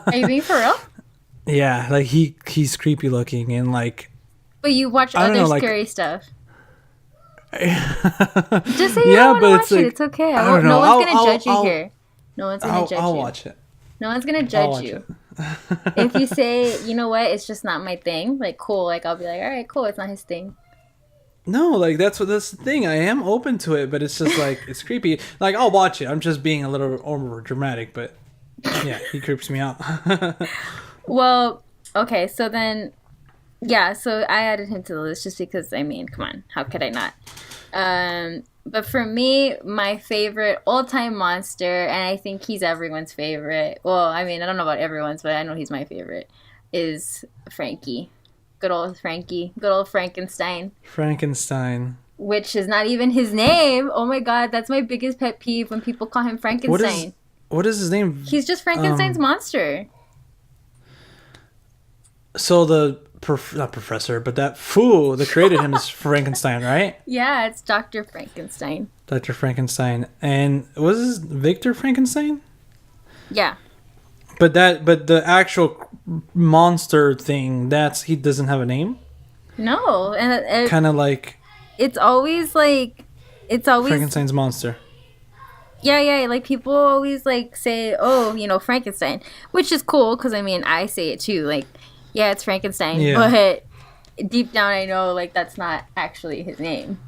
S4: Are you being for real?
S3: Yeah, like he's creepy looking and like...
S4: But you watch other scary stuff. Just say you don't want to watch it. It's okay. No one's going to judge you here. No one's going to judge you.
S3: I'll watch it.
S4: No one's going to judge you. If you say, you know what, it's just not my thing, like, cool. Like, I'll be like, all right, cool. It's not his thing.
S3: No, like, that's the thing. I am open to it, but it's just like, it's creepy. Like, I'll watch it. I'm just being a little over dramatic, but yeah, he creeps me out.
S4: Well, okay, so then... Yeah, so I added him to the list just because, I mean, come on, how could I not? But for me, my favorite all-time monster, and I think he's everyone's favorite. Well, I mean, I don't know about everyone's, but I know he's my favorite, is Frankie. Good old Frankie. Good old Frankenstein.
S3: Frankenstein.
S4: Which is not even his name. Oh my god, that's my biggest pet peeve when people call him Frankenstein.
S3: What is his name?
S4: He's just Frankenstein's monster.
S3: So the... not professor, but that fool that created him is Frankenstein, right?
S4: Yeah, it's Dr. Frankenstein.
S3: Dr. Frankenstein. And was this Victor Frankenstein?
S4: Yeah.
S3: But the actual monster thing, he doesn't have a name?
S4: No. And
S3: kind of like...
S4: It's always
S3: Frankenstein's monster.
S4: Yeah, like people always like say, oh, Frankenstein, which is cool because, I mean, I say it too, like, yeah, it's Frankenstein, but deep down I know, like, that's not actually his name.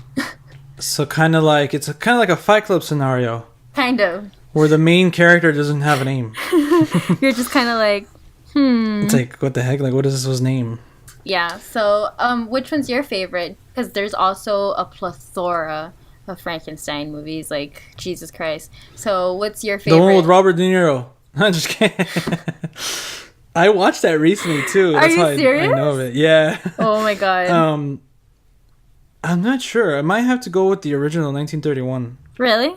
S3: So it's kind of like a Fight Club scenario.
S4: Kind of.
S3: Where the main character doesn't have a name.
S4: You're just kind of like,
S3: It's like, what the heck? Like, what is his name?
S4: Yeah, so which one's your favorite? Because there's also a plethora of Frankenstein movies, like, Jesus Christ. So what's your favorite?
S3: The one with Robert De Niro. I'm just kidding. I watched that recently too.
S4: Are you serious?
S3: I know of it. Yeah.
S4: Oh my god.
S3: I'm not sure. I might have to go with the original 1931.
S4: Really?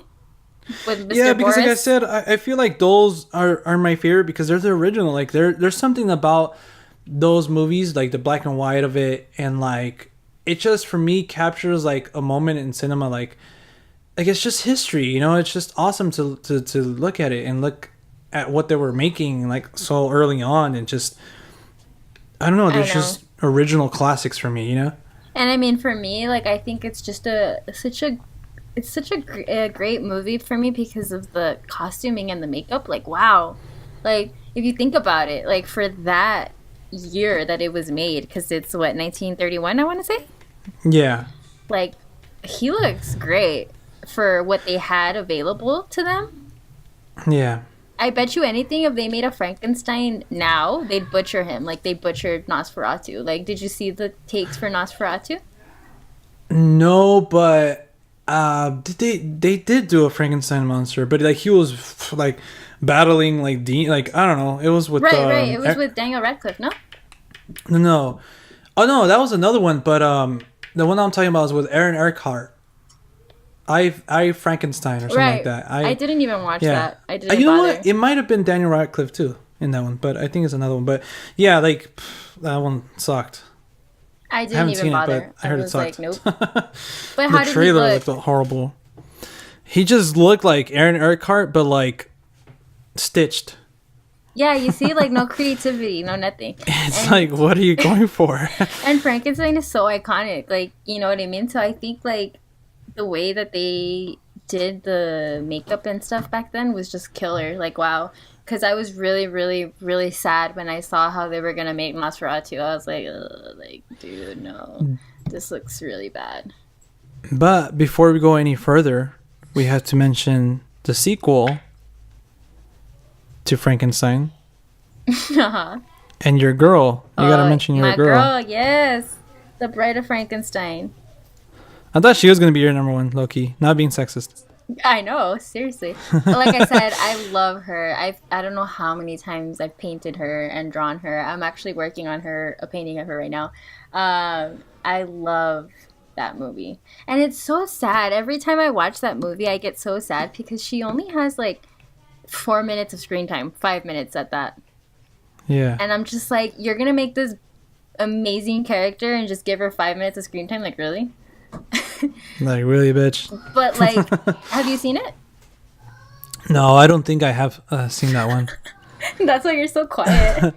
S4: With Mr.
S3: Yeah, because
S4: Boris?
S3: like I said, I feel like those are my favorite because they're the original. Like there's something about those movies, like the black and white of it, and like it just for me captures like a moment in cinema. Like it's just history. It's just awesome to look at it and look at what they were making like so early on, and just I don't know, there's just original classics for me, And
S4: I mean, for me, like, I think it's just such a great movie for me because of the costuming and the makeup. Like, wow, like if you think about it, like for that year that it was made, because it's 1931, I want to say.
S3: Yeah.
S4: Like, he looks great for what they had available to them.
S3: Yeah.
S4: I bet you anything if they made a Frankenstein now, they'd butcher him like they butchered Nosferatu. Like, did you see the takes for Nosferatu?
S3: No, but they did do a Frankenstein monster, but like he was like battling like like I don't know. It was with
S4: Right. It was with Daniel Radcliffe, no?
S3: No. Oh no, that was another one, but the one I'm talking about is with Aaron Eckhart. I Frankenstein or something like that.
S4: I didn't even watch that. I didn't
S3: you know
S4: bother.
S3: what? It might have been Daniel Radcliffe too in that one, but I think it's another one. But yeah, like that one sucked.
S4: I didn't even bother.
S3: I heard it
S4: was
S3: sucked.
S4: like, nope. But how
S3: The
S4: did
S3: trailer
S4: he look?
S3: looked horrible. He just looked like Aaron Eckhart, but like stitched.
S4: Yeah, you see, like no creativity, no nothing.
S3: It's like, what are you going for?
S4: And Frankenstein is so iconic, like, you know what I mean? So I think like the way that they did the makeup and stuff back then was just killer. Like, wow. Because I was really, really, really sad when I saw how they were going to make Nosferatu. I was like, ugh, like, dude, no. This looks really bad.
S3: But before we go any further, we have to mention the sequel to Frankenstein.
S4: Uh-huh.
S3: And your girl. You gotta mention your
S4: my
S3: girl.
S4: Yes. The Bride of Frankenstein.
S3: I thought she was gonna be your number one, low-key. Not being sexist.
S4: I know, seriously. Like I said, I love her. I don't know how many times I've painted her and drawn her. I'm actually working on a painting of her right now. I love that movie. And it's so sad. Every time I watch that movie, I get so sad because she only has like 4 minutes of screen time, 5 minutes at that.
S3: Yeah.
S4: And I'm just like, you're going to make this amazing character and just give her 5 minutes of screen time? Like, really?
S3: Like, really, bitch?
S4: But, like, have you seen it?
S3: No, I don't think I have seen that one.
S4: That's why you're so quiet.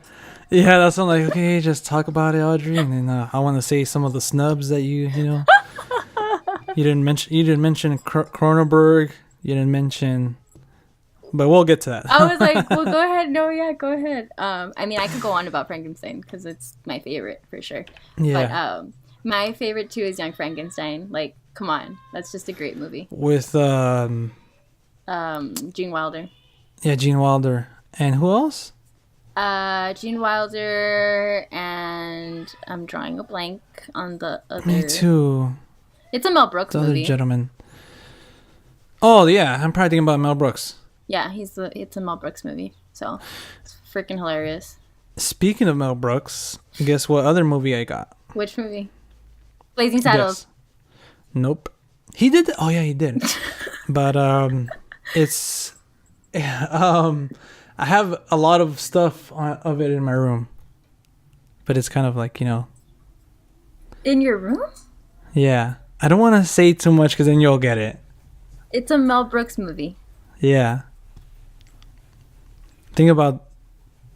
S3: Yeah, that's not like, okay, just talk about it, Audrey. And then I want to say some of the snubs that you know. You didn't mention Cronenberg. You didn't mention... But we'll get to that.
S4: I was like, well, go ahead. No, yeah, go ahead. I mean, I could go on about Frankenstein because it's my favorite for sure.
S3: Yeah.
S4: But my favorite too is Young Frankenstein. Like, come on, that's just a great movie.
S3: With
S4: Gene Wilder.
S3: Yeah, Gene Wilder. And who else?
S4: Gene Wilder, and I'm drawing a blank on the other.
S3: Me too.
S4: It's a Mel Brooks
S3: The
S4: movie.
S3: other gentleman. Oh yeah, I'm probably thinking about Mel Brooks.
S4: Yeah, it's a Mel Brooks movie, so it's freaking hilarious.
S3: Speaking of Mel Brooks, guess what other movie I got?
S4: Which movie? Blazing Saddles.
S3: Guess. Nope. He did. Oh yeah, he did. But it's I have a lot of stuff of it in my room, but it's kind of like, you know.
S4: In your room?
S3: Yeah, I don't want to say too much because then you'll get it.
S4: It's a Mel Brooks movie.
S3: Yeah. Think about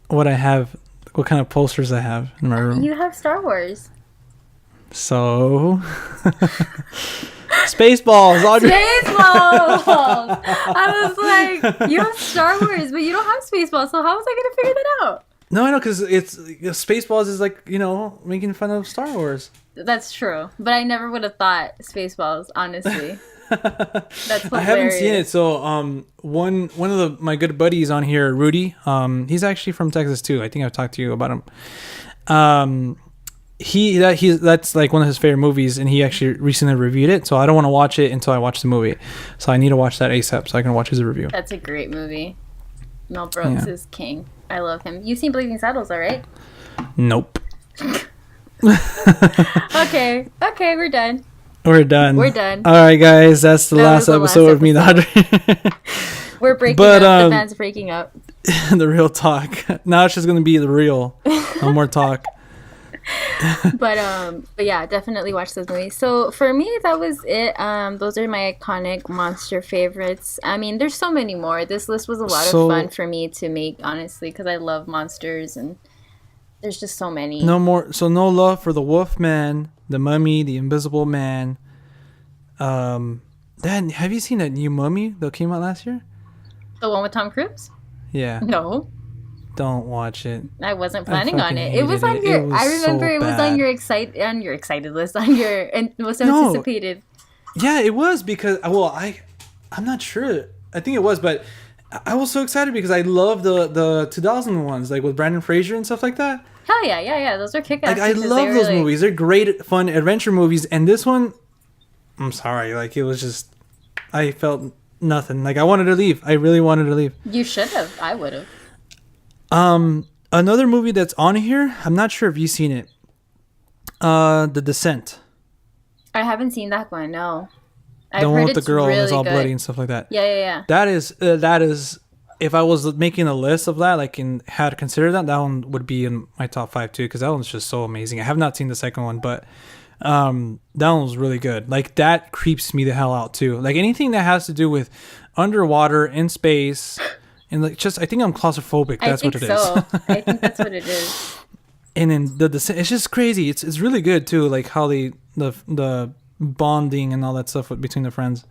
S3: what I have, what kind of posters I have in my room.
S4: You have Star Wars.
S3: So, Spaceballs, Audrey.
S4: Spaceballs! I was like, you have Star Wars, but you don't have Spaceballs, so how was I going to figure that out?
S3: No, I know, because Spaceballs is like, you know, making fun of Star Wars.
S4: That's true, but I never would have thought Spaceballs, honestly. That's hilarious.
S3: I haven't seen it, so one of my good buddies on here, Rudy, he's actually from Texas too. I think I've talked to you about him. That's like one of his favorite movies, and he actually recently reviewed it. So I don't want to watch it until I watch the movie. So I need to watch that ASAP so I can watch his review.
S4: That's a great movie. Mel Brooks is king. I love him. You've seen Blazing Saddles, all right?
S3: Nope.
S4: Okay, we're done.
S3: We're done.
S4: All
S3: right, guys. That's the last episode of me and Audrey.
S4: We're breaking up. The band's breaking up.
S3: The real talk. Now it's just going to be the real. No more talk.
S4: But yeah, definitely watch those movies. So for me, that was it. Those are my iconic monster favorites. I mean, there's so many more. This list was a lot of fun for me to make, honestly, because I love monsters and there's just so many.
S3: No more. So no love for the Wolfman, the Mummy, the Invisible Man. Dad, have you seen that new Mummy that came out last year?
S4: The one with Tom Cruise?
S3: Yeah.
S4: No.
S3: Don't watch it.
S4: I wasn't planning on it. It was on your. I remember it was on your excited list, on your most anticipated.
S3: Yeah, it was because I'm not sure. I think it was, but I was so excited because I love the 2000 ones, like with Brandon Fraser and stuff like that.
S4: Hell yeah, yeah, yeah. Those are kick-ass.
S3: Like I
S4: because
S3: love
S4: they were,
S3: those
S4: like-
S3: movies. They're great, fun adventure movies, and this one, I'm sorry, like it was just, I felt nothing. Like I wanted to leave. I really wanted to leave.
S4: You should have. I would have.
S3: Another movie that's on here, I'm not sure if you've seen it. The Descent.
S4: I haven't seen that one. No. I've
S3: The one
S4: heard
S3: with the
S4: it's
S3: girl and
S4: really
S3: it's all
S4: good.
S3: bloody and stuff like that.
S4: Yeah, yeah, yeah.
S3: That is if I was making a list of that, like in had to consider that one would be in my top 5 too, because that one's just so amazing. I have not seen the second one, but that one was really good. Like that creeps me the hell out too. Like anything that has to do with underwater, in space, and like just I think I'm claustrophobic. That's what it is.
S4: I think that's what it is.
S3: And then it's just crazy. It's really good too, like how the bonding and all that stuff between the friends.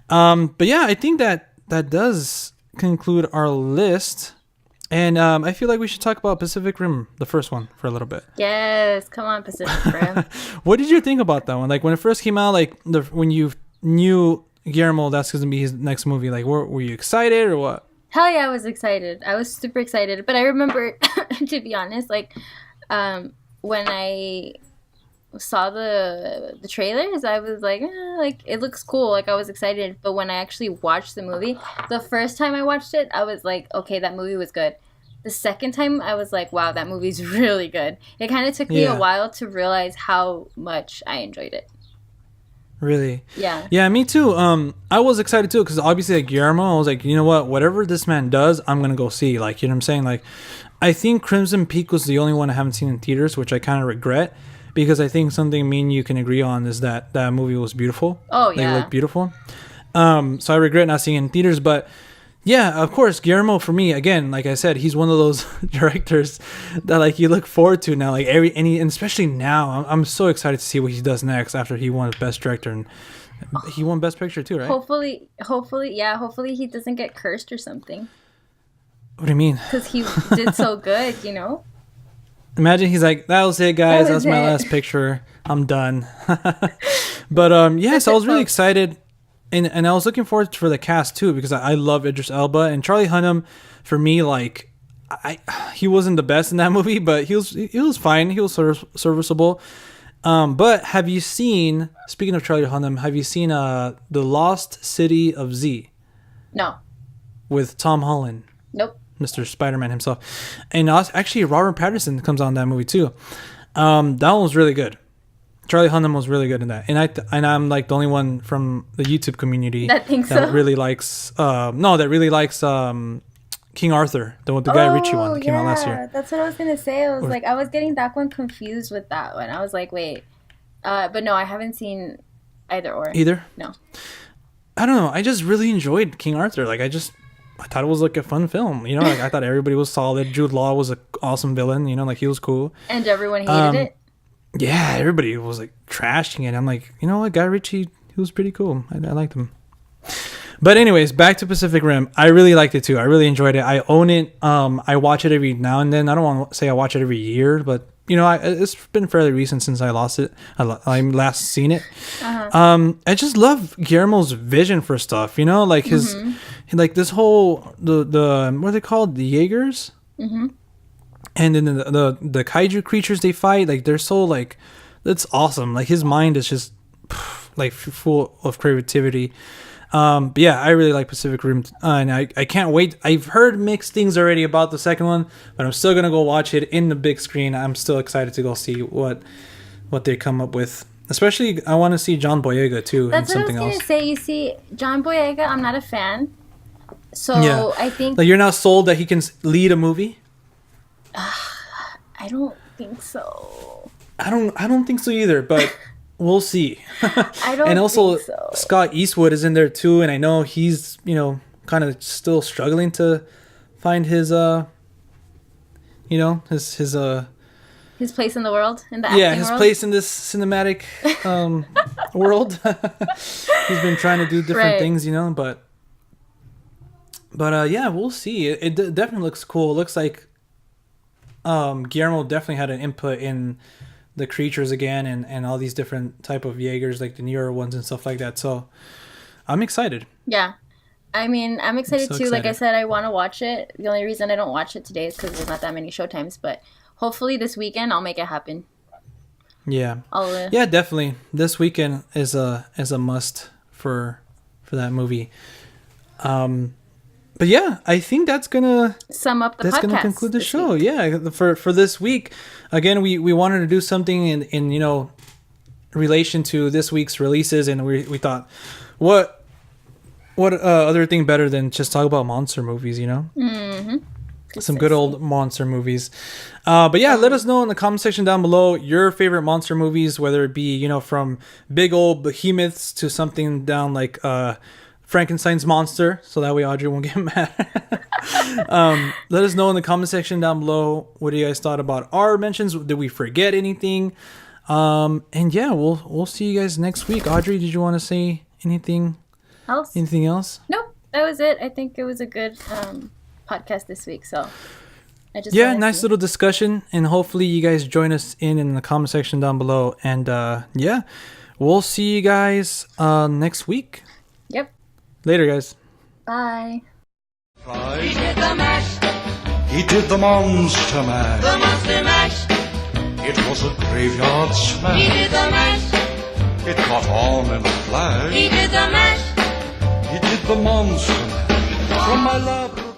S3: But yeah, I think that does conclude our list. And I feel like we should talk about Pacific Rim, the first one, for a little bit.
S4: Yes, come on, Pacific Rim.
S3: What did you think about that one? Like when it first came out, like when you knew Guillermo that's going to be his next movie, like were you excited or what?
S4: Hell yeah, I was excited. I was super excited. But I remember, to be honest, like when I saw the trailers, I was like, like it looks cool. Like I was excited. But when I actually watched the movie, the first time I watched it, I was like, okay, that movie was good. The second time, I was like, wow, that movie's really good. It kind of took me a while to realize how much I enjoyed it.
S3: Really?
S4: Yeah.
S3: Yeah, me too. I was excited too because obviously like Guillermo, I was like, you know what? Whatever this man does, I'm gonna go see. Like, you know what I'm saying? Like, I think Crimson Peak was the only one I haven't seen in theaters, which I kind of regret because I think something me and you can agree on is that that movie was beautiful.
S4: Oh yeah.
S3: They looked beautiful. So I regret not seeing it in theaters, but yeah, of course, Guillermo for me again, like I said, he's one of those directors that like you look forward to now. Like and especially now, I'm so excited to see what he does next after he won Best Director and he won Best Picture too, right?
S4: Hopefully, yeah. Hopefully, he doesn't get cursed or something.
S3: What do you mean?
S4: Because he did so good, you know.
S3: Imagine he's like, that was it, guys. That was my
S4: it.
S3: last picture. I'm done. But yes, I was really excited. And I was looking forward for the cast too because I love Idris Elba and Charlie Hunnam. For me, like, he wasn't the best in that movie, but he was fine. He was serviceable. But have you seen? Speaking of Charlie Hunnam, have you seen The Lost City of Z?
S4: No.
S3: With Tom Holland.
S4: Nope.
S3: Mr. Spider-Man himself, and also, actually Robert Pattinson comes on that movie too. That one was really good. Charlie Hunnam was really good in that, and I'm like the only one from the YouTube community
S4: that thinks so.
S3: really likes King Arthur, the Guy Ritchie one that came out last year.
S4: That's what I was gonna say. I was like, I was getting that one confused with that one. I was like, wait, but no, I haven't seen either or.
S3: Either?
S4: No.
S3: I don't know. I just really enjoyed King Arthur. Like I thought it was like a fun film. You know, like I thought everybody was solid. Jude Law was an awesome villain. You know, like he was cool.
S4: And everyone hated it.
S3: Yeah, everybody was like trashing it. I'm like, you know what, Guy Ritchie, he was pretty cool. I liked him. But anyways, back to Pacific Rim. I really liked it too. I really enjoyed it. I own it. I watch it every now and then. I don't want to say I watch it every year, but you know, it's been fairly recent since I lost it. I last seen it.
S4: Uh-huh.
S3: I just love Guillermo's vision for stuff. You know, like his, like this whole the what are they called? The Jaegers. Mm-hmm. And then the kaiju creatures they fight, like they're so like, that's awesome. Like his mind is just like full of creativity. But yeah, I really like Pacific Rim, and I can't wait. I've heard mixed things already about the second one, but I'm still gonna go watch it in the big screen. I'm still excited to go see what they come up with. Especially, I want to see John Boyega too.
S4: That's
S3: in something
S4: what I was
S3: else.
S4: gonna say. You see, John Boyega, I'm not a fan, so
S3: Yeah.
S4: I think
S3: Like you're not sold that he can lead a movie.
S4: I don't think so.
S3: I don't think so either, but we'll see.
S4: I don't.
S3: And also
S4: think so.
S3: Scott Eastwood is in there too, and I know he's, you know, kind of still struggling to find his his
S4: place in the world, in the acting
S3: his
S4: world?
S3: place in this cinematic world. He's been trying to do different
S4: Right.
S3: things, you know, but yeah, we'll see. It definitely looks cool. It looks like Guillermo definitely had an input in the creatures again and all these different type of Jaegers, like the newer ones and stuff like that. So I'm excited.
S4: Yeah. I mean, I'm excited
S3: so
S4: too. Like I
S3: excited.
S4: said, I want to watch it. The only reason I don't watch it today is because there's not that many showtimes. But hopefully this weekend I'll make it happen.
S3: Yeah.
S4: I'll,
S3: Yeah, definitely. This weekend is a must for that movie. But yeah, I think that's gonna
S4: sum up the podcast.
S3: That's gonna conclude the
S4: this
S3: show.
S4: week.
S3: Yeah, for this week. Again, we wanted to do something in relation to this week's releases, and we thought, what other thing better than just talk about monster movies,
S4: Mm-hmm.
S3: Some good old monster movies. But yeah, let us know in the comment section down below your favorite monster movies, whether it be, from big old behemoths to something down like Frankenstein's monster, so that way Audrey won't get mad. Let us know in the comment section down below what you guys thought about our mentions. Did we forget anything? And yeah, we'll see you guys next week. Audrey, did you want to say anything else?
S4: Nope, that was it. I think it was a good podcast this week, so I just
S3: nice little discussion, and hopefully you guys join us in the comment section down below, and yeah, we'll see you guys next week.
S4: Yep.
S3: Later, guys.
S4: Bye.
S2: He did the mash,
S1: He did the monster mash.
S2: the monster mash.
S1: It was a graveyard
S2: He
S1: smash.
S2: did the mash,
S1: It caught on in a flash.
S2: he did the mash.
S1: He did the monster mash. From my laboratory